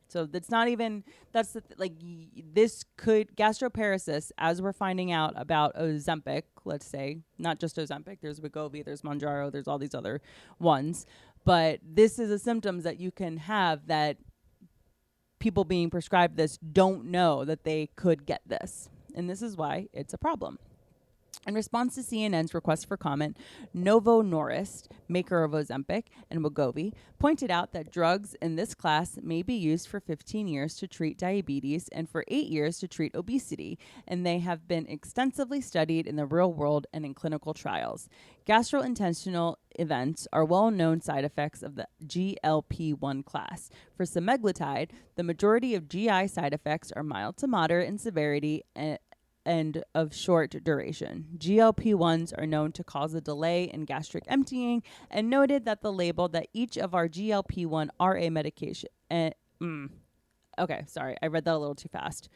So that's not even, this could, gastroparesis, as we're finding out about Ozempic, let's say, not just Ozempic, there's Wegovy, there's Mounjaro, there's all these other ones. But this is a symptoms that you can have that people being prescribed this don't know that they could get this. And this is why it's a problem. In response to CNN's request for comment, Novo Nordisk, maker of Ozempic and Wegovy, pointed out that drugs in this class may be used for 15 years to treat diabetes and for 8 years to treat obesity, and they have been extensively studied in the real world and in clinical trials. Gastrointestinal events are well-known side effects of the GLP-1 class. For semaglutide, the majority of GI side effects are mild to moderate in severity and of short duration. GLP-1s are known to cause a delay in gastric emptying and noted that the label that each of our GLP-1 RA medication... Okay, sorry, I read that a little too fast.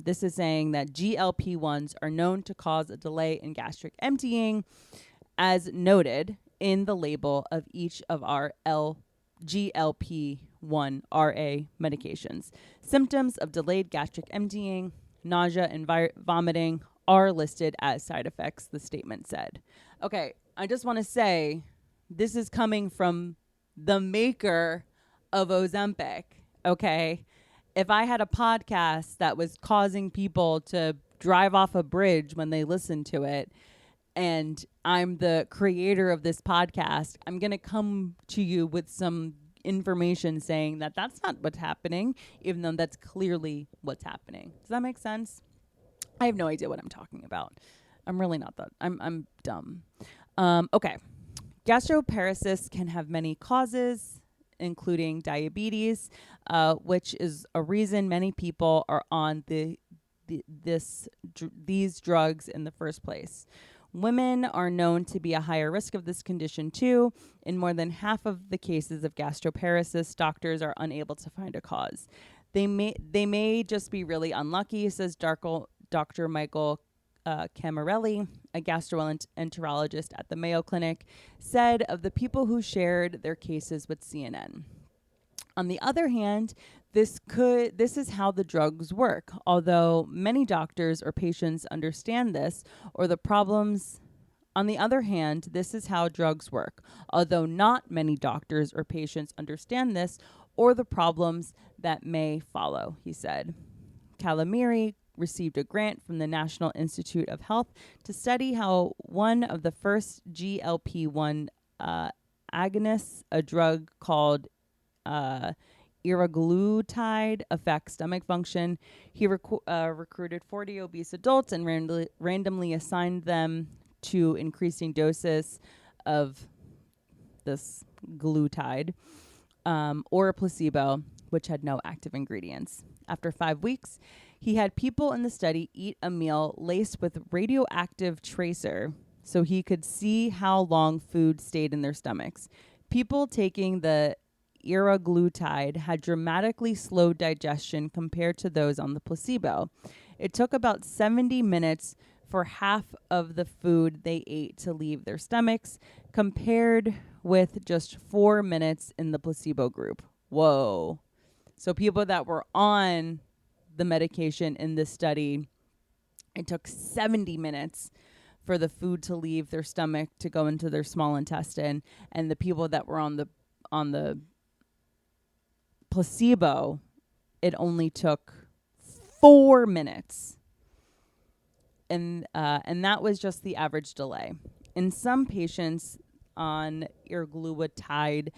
This is saying that GLP-1s are known to cause a delay in gastric emptying, as noted in the label of each of our GLP-1 RA medications. Symptoms of delayed gastric emptying, nausea and vomiting are listed as side effects, the statement said. Okay, I just want to say this is coming from the maker of Ozempic, okay? If I had a podcast that was causing people to drive off a bridge when they listen to it, and I'm the creator of this podcast, I'm going to come to you with some information saying that that's not what's happening, even though that's clearly what's happening. Does that make sense? I have no idea what I'm talking about. I'm really not that. I'm dumb. Okay. Gastroparesis can have many causes, including diabetes, which is a reason many people are on these drugs in the first place. Women are known to be a higher risk of this condition too. In more than half of the cases of gastroparesis, doctors are unable to find a cause. They may just be really unlucky, says Dr. Michael Camarelli, a gastroenterologist at the Mayo Clinic, said of the people who shared their cases with CNN. On the other hand, this is how the drugs work. Although many doctors or patients understand this or the problems, on the other hand, this is how drugs work. Although not many doctors or patients understand this or the problems that may follow, he said. Calamari received a grant from the National Institute of Health to study how one of the first GLP-1 agonists, a drug called iraglutide, affects stomach function. He recruited 40 obese adults and randomly assigned them to increasing doses of this glutide or a placebo, which had no active ingredients. After 5 weeks, he had people in the study eat a meal laced with radioactive tracer so he could see how long food stayed in their stomachs. People taking the liraglutide had dramatically slowed digestion compared to those on the placebo. It took about 70 minutes for half of the food they ate to leave their stomachs, compared with just 4 minutes in the placebo group. Whoa. So people that were on the medication in this study, it took 70 minutes for the food to leave their stomach to go into their small intestine, and the people that were on the placebo, it only took 4 minutes. And that was just the average delay. In some patients on liraglutide,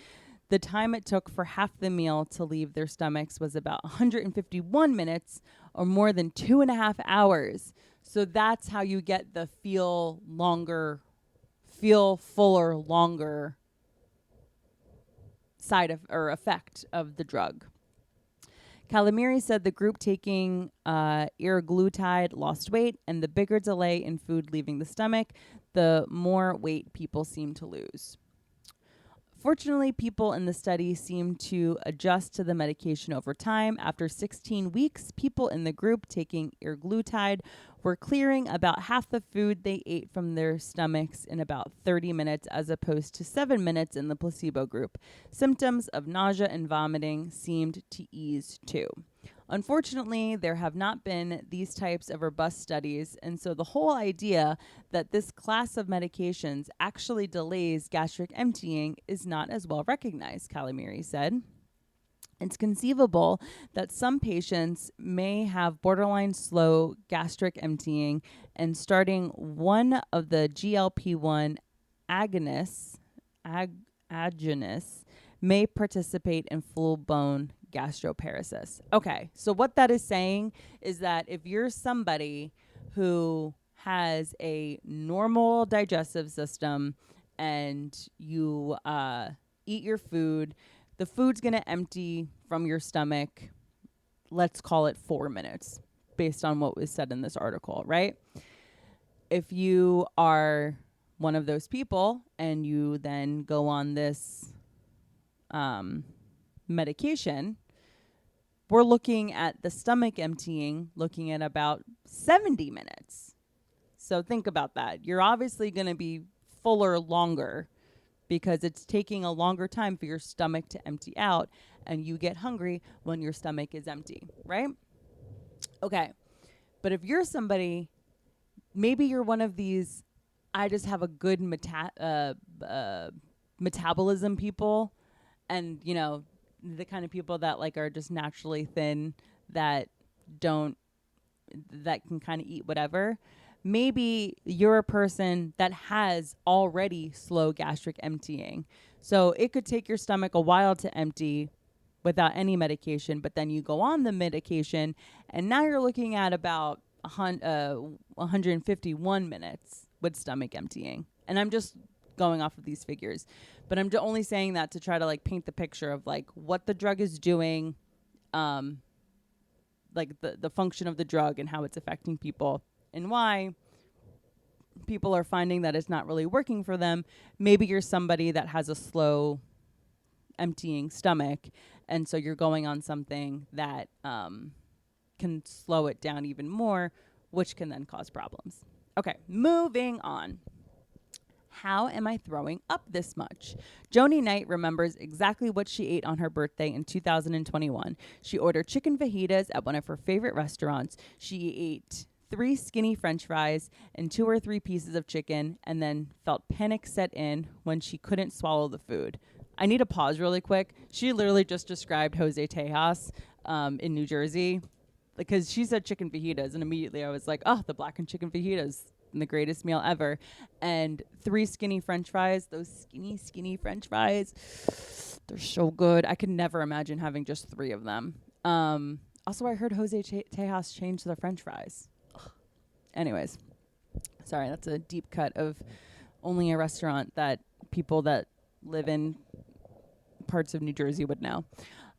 the time it took for half the meal to leave their stomachs was about 151 minutes, or more than 2.5 hours. So that's how you get the feel fuller, longer side effect of the drug. Calamari said the group taking liraglutide lost weight, and the bigger delay in food leaving the stomach, the more weight people seem to lose. Fortunately, people in the study seemed to adjust to the medication over time. After 16 weeks, people in the group taking liraglutide were clearing about half the food they ate from their stomachs in about 30 minutes, as opposed to 7 minutes in the placebo group. Symptoms of nausea and vomiting seemed to ease too. Unfortunately, there have not been these types of robust studies, and so the whole idea that this class of medications actually delays gastric emptying is not as well recognized, Calamari said. It's conceivable that some patients may have borderline slow gastric emptying, and starting one of the GLP-1 agonists may participate in full-blown gastroparesis. Okay, so what that is saying is that if you're somebody who has a normal digestive system and you eat your food, the food's going to empty from your stomach, let's call it 4 minutes, based on what was said in this article, right? If you are one of those people and you then go on this medication, we're looking at the stomach emptying, looking at about 70 minutes. So think about that. You're obviously going to be fuller longer because it's taking a longer time for your stomach to empty out, and you get hungry when your stomach is empty, right? Okay. But if you're somebody, maybe you're one of these, I just have a good metabolism people, and, you know, the kind of people that like are just naturally thin, that can kind of eat whatever. Maybe you're a person that has already slow gastric emptying. So it could take your stomach a while to empty without any medication, but then you go on the medication and now you're looking at about 151 minutes with stomach emptying. And I'm just going off of these figures, but I'm only saying that to try to like paint the picture of like what the drug is doing, like the function of the drug and how it's affecting people and why people are finding that it's not really working for them. Maybe you're somebody that has a slow emptying stomach, and so you're going on something that can slow it down even more, which can then cause problems. Okay, moving on. How am I throwing up this much? Joni Knight remembers exactly what she ate on her birthday in 2021. She ordered chicken fajitas at one of her favorite restaurants. She ate 3 skinny French fries and 2 or 3 pieces of chicken, and then felt panic set in when she couldn't swallow the food. I need to pause really quick. She literally just described Jose Tejas in New Jersey, because she said chicken fajitas, and immediately I was like, oh, the blackened chicken fajitas. The greatest meal ever. And 3 skinny French fries, those skinny French fries, they're so good. I could never imagine having just 3 of them. Also, I heard Jose Tejas changed their French fries. Ugh. Anyways, sorry, that's a deep cut of only a restaurant that people that live in parts of New Jersey would know.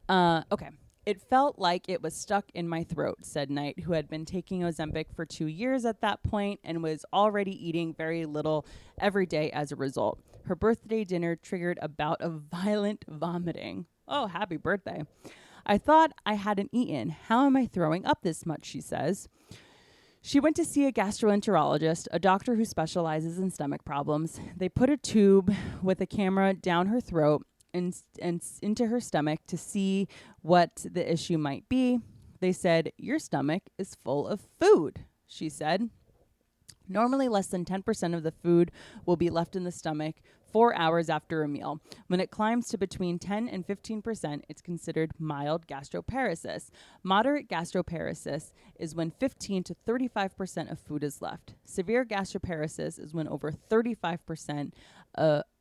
Okay. It felt like it was stuck in my throat, said Knight, who had been taking Ozempic for 2 years at that point and was already eating very little every day as a result. Her birthday dinner triggered a bout of violent vomiting. Oh, happy birthday. I thought I hadn't eaten. How am I throwing up this much, she says. She went to see a gastroenterologist, a doctor who specializes in stomach problems. They put a tube with a camera down her throat and into her stomach to see what the issue might be. They said, "Your stomach is full of food," she said. Normally, less than 10% of the food will be left in the stomach 4 hours after a meal. When it climbs to between 10 and 15%, it's considered mild gastroparesis. Moderate gastroparesis is when 15 to 35% of food is left. Severe gastroparesis is when over 35%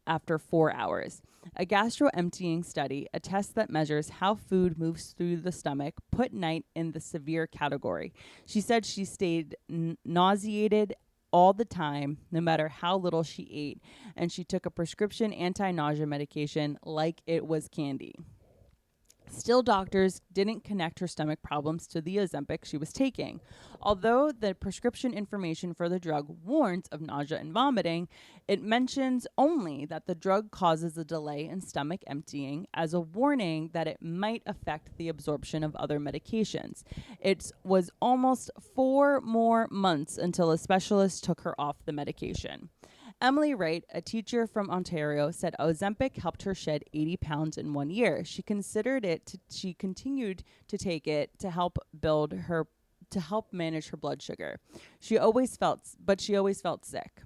after 4 hours. A gastro-emptying study, a test that measures how food moves through the stomach, put Knight in the severe category. She said she stayed nauseated all the time, no matter how little she ate, and she took a prescription anti-nausea medication like it was candy. Still, doctors didn't connect her stomach problems to the Ozempic she was taking. Although the prescription information for the drug warns of nausea and vomiting, it mentions only that the drug causes a delay in stomach emptying as a warning that it might affect the absorption of other medications. It was almost 4 more months until a specialist took her off the medication. Emily Wright, a teacher from Ontario, said Ozempic helped her shed 80 pounds in 1 year. She continued to take it to help manage her blood sugar. She always felt sick.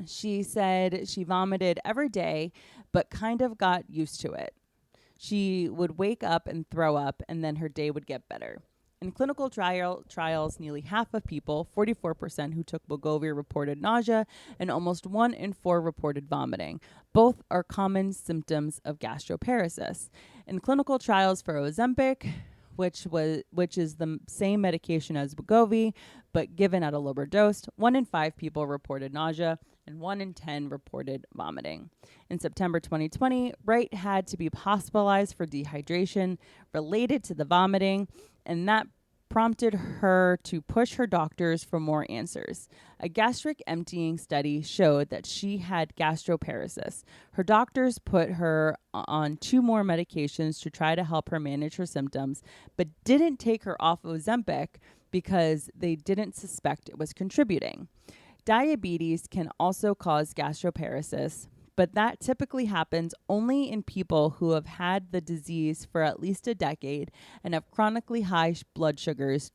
She said she vomited every day, but kind of got used to it. She would wake up and throw up, and then her day would get better. In clinical trials, nearly half of people, 44% who took Wegovy, reported nausea, and almost 1 in 4 reported vomiting. Both are common symptoms of gastroparesis. In clinical trials for Ozempic, which is the same medication as Wegovy, but given at a lower dose, 1 in 5 people reported nausea, and 1 in 10 reported vomiting. In September 2020, Wright had to be hospitalized for dehydration related to the vomiting, and that prompted her to push her doctors for more answers. A gastric emptying study showed that she had gastroparesis. Her doctors put her on 2 more medications to try to help her manage her symptoms, but didn't take her off Ozempic because they didn't suspect it was contributing. Diabetes can also cause gastroparesis, but that typically happens only in people who have had the disease for at least a decade and have chronically high blood sugars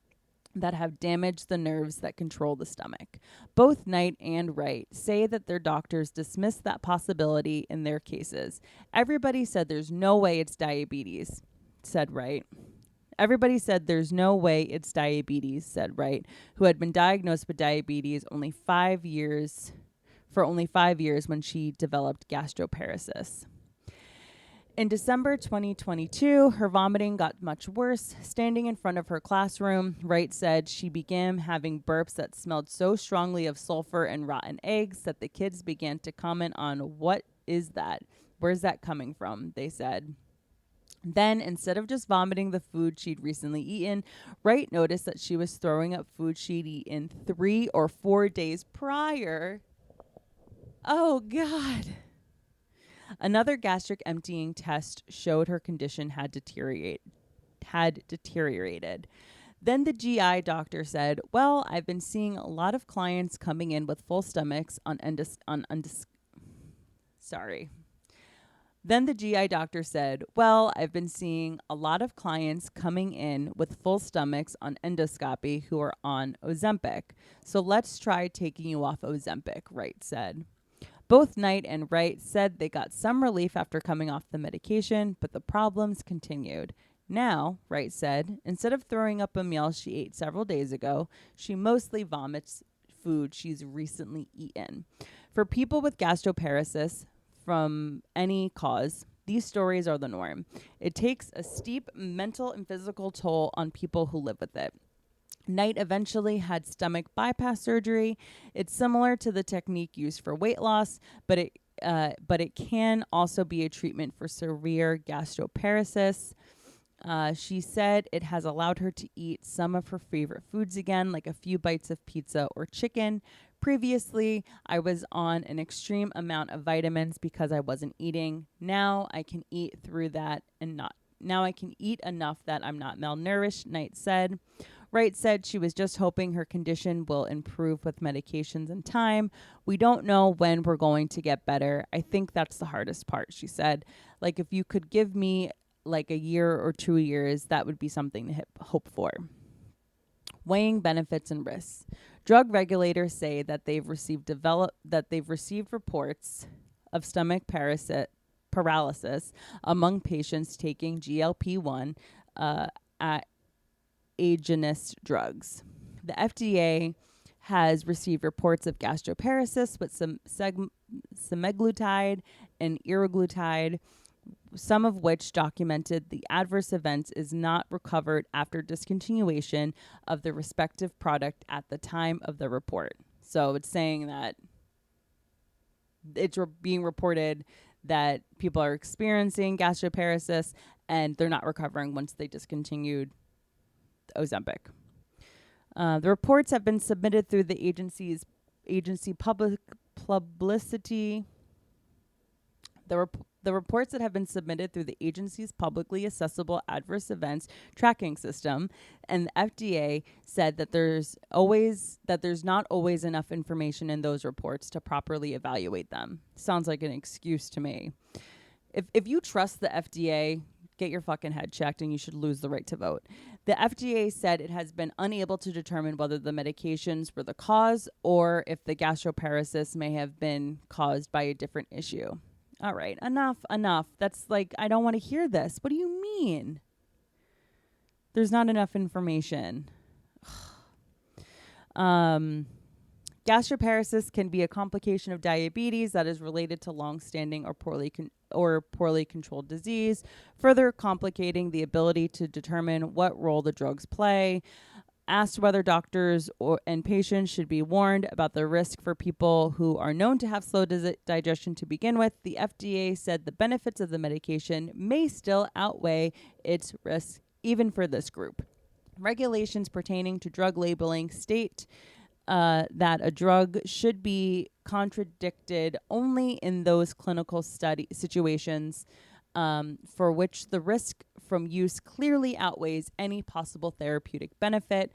that have damaged the nerves that control the stomach. Both Knight and Wright say that their doctors dismissed that possibility in their cases. Everybody said there's no way it's diabetes, said Wright. Everybody said there's no way it's diabetes, said Wright, who had been diagnosed with diabetes only 5 years when she developed gastroparesis. In December 2022, her vomiting got much worse. Standing in front of her classroom, Wright said she began having burps that smelled so strongly of sulfur and rotten eggs that the kids began to comment on, "What is that? Where's that coming from?" they said. Then, instead of just vomiting the food she'd recently eaten, Wright noticed that she was throwing up food she'd eaten 3 or 4 days prior. Oh, God. Another gastric emptying test showed her condition had deteriorated. Then the GI doctor said, "Well, I've been seeing a lot of clients coming in with full stomachs Then the GI doctor said, "Well, I've been seeing a lot of clients coming in with full stomachs on endoscopy who are on Ozempic. So let's try taking you off Ozempic," Wright said. Both Knight and Wright said they got some relief after coming off the medication, but the problems continued. Now, Wright said, instead of throwing up a meal she ate several days ago, she mostly vomits food she's recently eaten. For people with gastroparesis from any cause, these stories are the norm. It takes a steep mental and physical toll on people who live with it. Knight eventually had stomach bypass surgery. It's similar to the technique used for weight loss, but it can also be a treatment for severe gastroparesis. She said it has allowed her to eat some of her favorite foods again, like a few bites of pizza or chicken. Previously, I was on an extreme amount of vitamins because I wasn't eating. Now I can eat through that and not. Now I can eat enough that I'm not malnourished, Knight said. Wright said she was just hoping her condition will improve with medications and time. We don't know when we're going to get better. I think that's the hardest part, she said. Like, if you could give me like a year or 2 years, that would be something to hope for. Weighing benefits and risks. Drug regulators say that they've received reports of stomach paralysis among patients taking GLP-1 agonist drugs. The FDA has received reports of gastroparesis with some semaglutide and liraglutide, some of which documented the adverse events is not recovered after discontinuation of the respective product at the time of the report. So it's saying that it's being reported that people are experiencing gastroparesis and they're not recovering once they discontinued Ozempic. The reports have been submitted through the agency publicity. The reports that have been submitted through the agency's publicly accessible adverse events tracking system, and the FDA said that there's not always enough information in those reports to properly evaluate them. Sounds like an excuse to me. If you trust the FDA, get your fucking head checked and you should lose the right to vote. The FDA said it has been unable to determine whether the medications were the cause or if the gastroparesis may have been caused by a different issue. All right, enough. That's like, I don't want to hear this. What do you mean? There's not enough information. Gastroparesis can be a complication of diabetes that is related to long-standing or poorly controlled disease, further complicating the ability to determine what role the drugs play. Asked whether doctors and patients should be warned about the risk for people who are known to have slow digestion to begin with, the FDA said the benefits of the medication may still outweigh its risks, even for this group. Regulations pertaining to drug labeling state that a drug should be contradicted only in those clinical study situations for which the risk from use clearly outweighs any possible therapeutic benefit.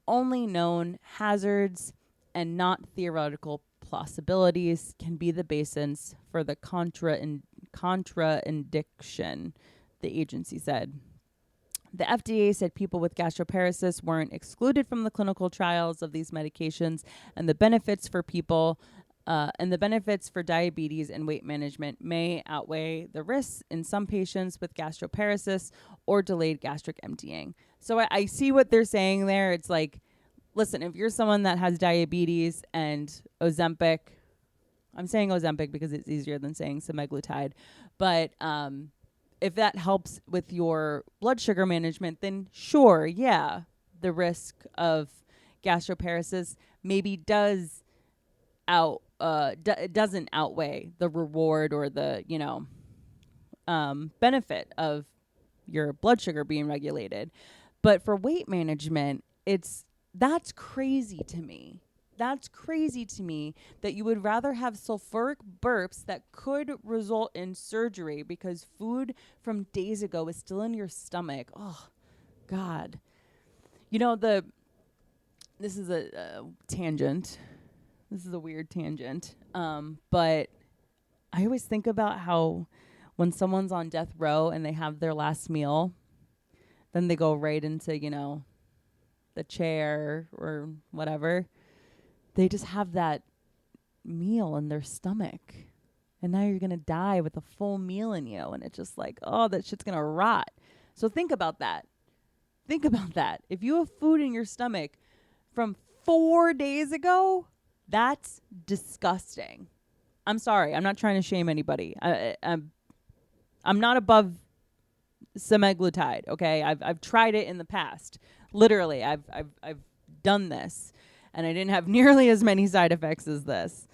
Only known hazards and not theoretical possibilities can be the basis for the contraindication, the agency said. The FDA said people with gastroparesis weren't excluded from the clinical trials of these medications, and the benefits for diabetes and weight management may outweigh the risks in some patients with gastroparesis or delayed gastric emptying. So I see what they're saying there. It's like, listen, if you're someone that has diabetes and Ozempic, I'm saying Ozempic because it's easier than saying semaglutide, but if that helps with your blood sugar management, then sure, yeah, the risk of gastroparesis maybe doesn't outweigh the reward or the, benefit of your blood sugar being regulated. But for weight management, that's crazy to me. That's crazy to me that you would rather have sulfuric burps that could result in surgery because food from days ago is still in your stomach. Oh, God. This is a tangent. This is a weird tangent. But I always think about how when someone's on death row and they have their last meal, then they go right into, the chair or whatever. They just have that meal in their stomach. And now you're going to die with a full meal in you. And it's just like, oh, that shit's going to rot. So think about that. Think about that. If you have food in your stomach from 4 days ago, that's disgusting. I'm sorry. I'm not trying to shame anybody. I'm not above semaglutide, okay? I've tried it in the past. Literally, I've done this. And I didn't have nearly as many side effects as this.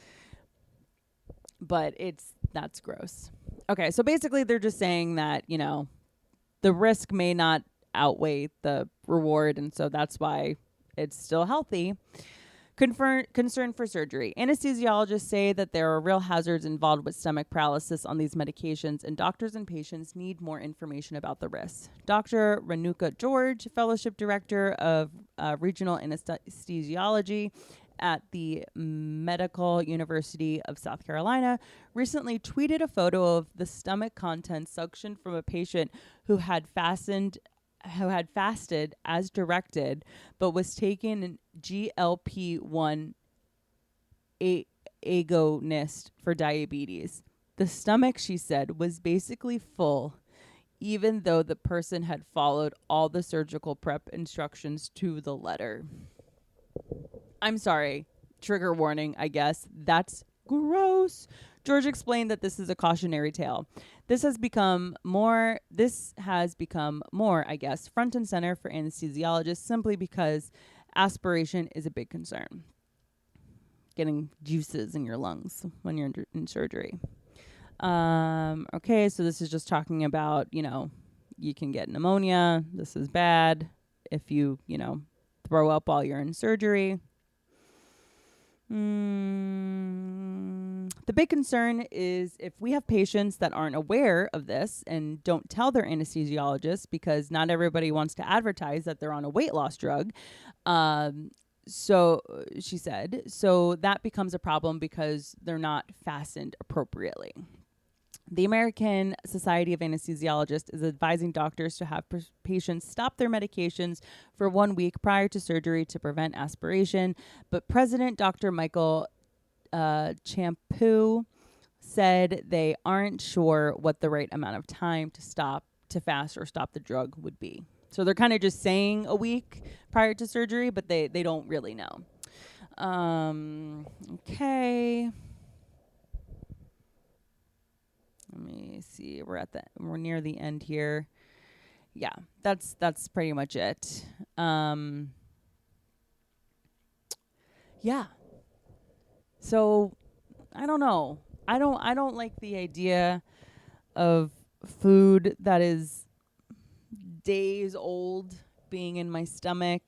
But that's gross. Okay, so basically they're just saying that, the risk may not outweigh the reward, and so that's why it's still healthy. Concern for surgery. Anesthesiologists say that there are real hazards involved with stomach paralysis on these medications, and doctors and patients need more information about the risks. Dr. Renuka George, Fellowship Director of Regional Anesthesiology at the Medical University of South Carolina, recently tweeted a photo of the stomach contents suctioned from a patient who had fasted as directed, but was taking an GLP-1 agonist for diabetes. The stomach, she said, was basically full, even though the person had followed all the surgical prep instructions to the letter. I'm sorry. Trigger warning, I guess. That's gross. George explained that this is a cautionary tale. This has become more, I guess, front and center for anesthesiologists simply because aspiration is a big concern. Getting juices in your lungs when you're in surgery. Okay, so this is just talking about, you can get pneumonia. This is bad if you, throw up while you're in surgery. The big concern is if we have patients that aren't aware of this and don't tell their anesthesiologist, because not everybody wants to advertise that they're on a weight loss drug. So she said, so that becomes a problem because they're not fastened appropriately. The American Society of Anesthesiologists is advising doctors to have patients stop their medications for 1 week prior to surgery to prevent aspiration. But President Dr. Michael Champu said they aren't sure what the right amount of time to fast or stop the drug would be. So they're kind of just saying a week prior to surgery, but they don't really know. Okay. Let me see. We're near the end here. Yeah, that's pretty much it. Yeah. So I don't know. I don't like the idea of food that is days old being in my stomach.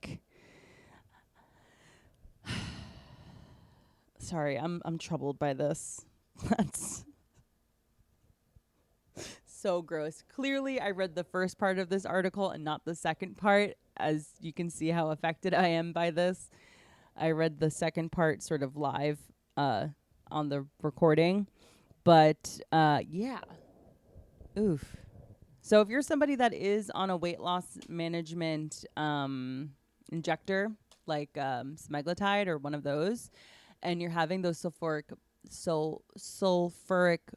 Sorry, I'm troubled by this. That's so gross. Clearly, I read the first part of this article and not the second part, as you can see how affected I am by this. I read the second part sort of live on the recording. But, yeah. Oof. So if you're somebody that is on a weight loss management injector, like semaglutide or one of those, and you're having those sulfuric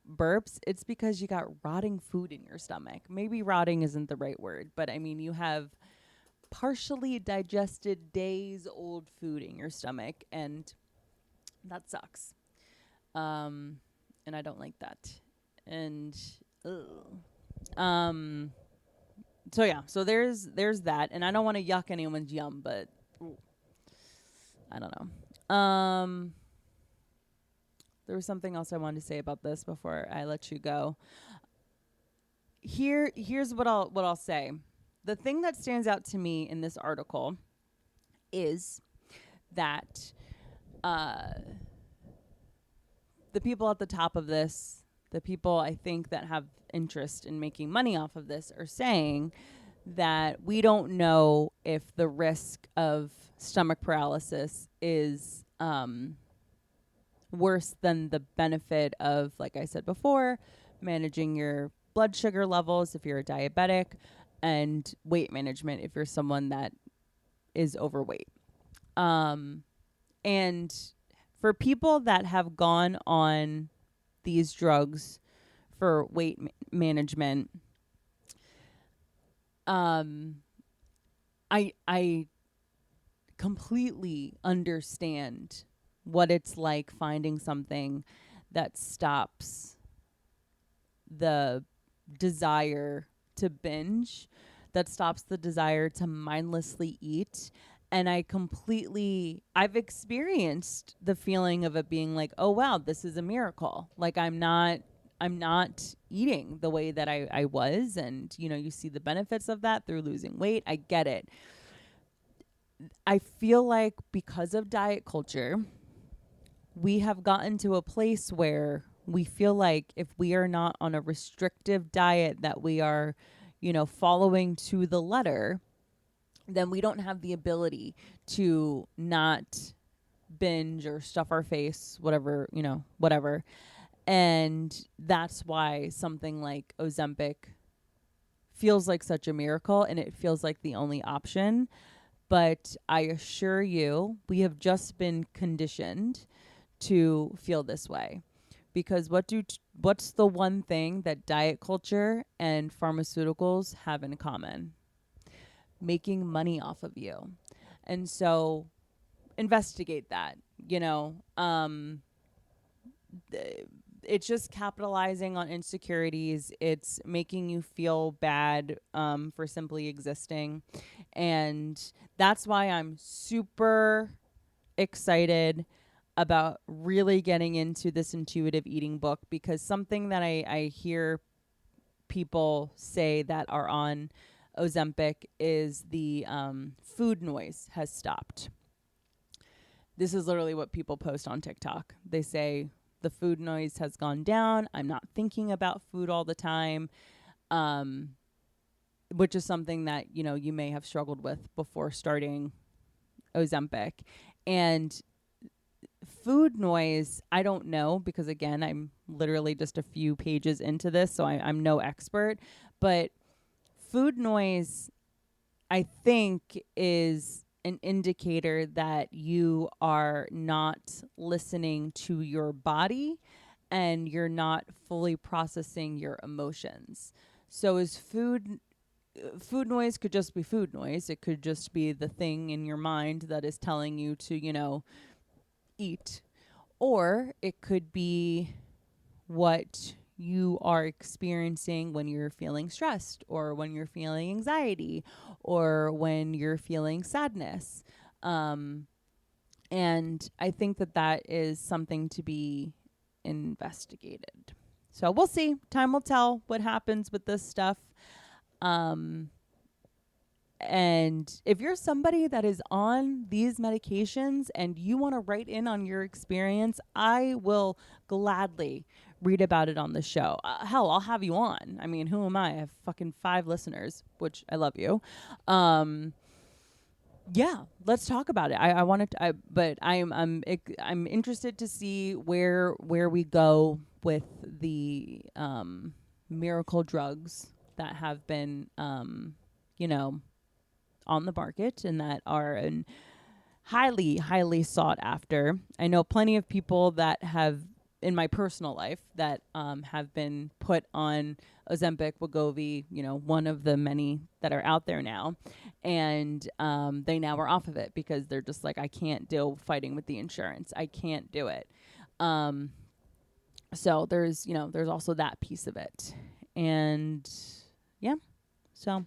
burps, it's because you got rotting food in your stomach. Maybe rotting isn't the right word, but I mean, you have partially digested days old food in your stomach, and that sucks. And I don't like that. And so yeah, so there's that, and I don't want to yuck anyone's yum, but I don't know. There was something else I wanted to say about this before I let you go. Here's what I'll say. The thing that stands out to me in this article is that the people at the top of this, the people I think that have interest in making money off of this, are saying that we don't know if the risk of stomach paralysis is worse than the benefit of, like I said before, managing your blood sugar levels if you're a diabetic, and weight management if you're someone that is overweight. And for people that have gone on these drugs for weight management, I completely understand what it's like finding something that stops the desire to binge, that stops the desire to mindlessly eat. And I've experienced the feeling of it being like, oh wow, this is a miracle. Like I'm not I'm not eating the way that I was. And, you see the benefits of that through losing weight. I get it. I feel like because of diet culture, we have gotten to a place where we feel like if we are not on a restrictive diet that we are, following to the letter, then we don't have the ability to not binge or stuff our face, whatever. And that's why something like Ozempic feels like such a miracle, and it feels like the only option. But I assure you, we have just been conditioned to feel this way. Because what's the one thing that diet culture and pharmaceuticals have in common? Making money off of you. And so investigate that, it's just capitalizing on insecurities. It's making you feel bad for simply existing. And that's why I'm super excited about really getting into this intuitive eating book, because something that I hear people say that are on Ozempic is the food noise has stopped. This is literally what people post on TikTok. They say the food noise has gone down. I'm not thinking about food all the time, which is something that, you may have struggled with before starting Ozempic. And food noise, I don't know, because again, I'm literally just a few pages into this, so I'm no expert. But food noise, I think, is an indicator that you are not listening to your body and you're not fully processing your emotions. So is food noise could just be food noise. It could just be the thing in your mind that is telling you to, eat. Or it could be what you are experiencing when you're feeling stressed, or when you're feeling anxiety, or when you're feeling sadness. And I think that is something to be investigated. So we'll see. Time will tell what happens with this stuff. And if you're somebody that is on these medications and you want to write in on your experience, I will gladly read about it on the show. Hell, I'll have you on. I mean, who am I? I have fucking 5 listeners, which I love you. Yeah, let's talk about it. I wanted to, but I'm interested to see where we go with the miracle drugs that have been on the market and that are highly, highly sought after. I know plenty of people that have, in my personal life, that have been put on Ozempic, Wegovy, one of the many that are out there now. And they now are off of it because they're just like, I can't deal fighting with the insurance. I can't do it. So there's also that piece of it. And yeah, so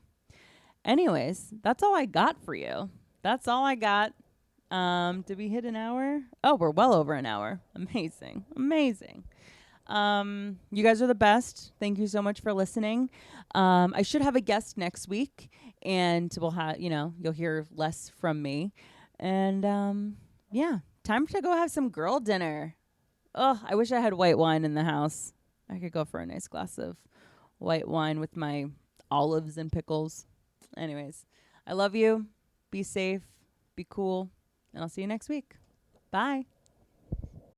anyways, that's all I got for you. That's all I got. Did we hit an hour? Oh, we're well over an hour. Amazing. You guys are the best. Thank you so much for listening. I should have a guest next week, and we'll have, you'll hear less from me. And yeah, time to go have some girl dinner. Oh, I wish I had white wine in the house. I could go for a nice glass of white wine with my olives and pickles. Anyways, I love you. Be safe. Be cool. And I'll see you next week. Bye.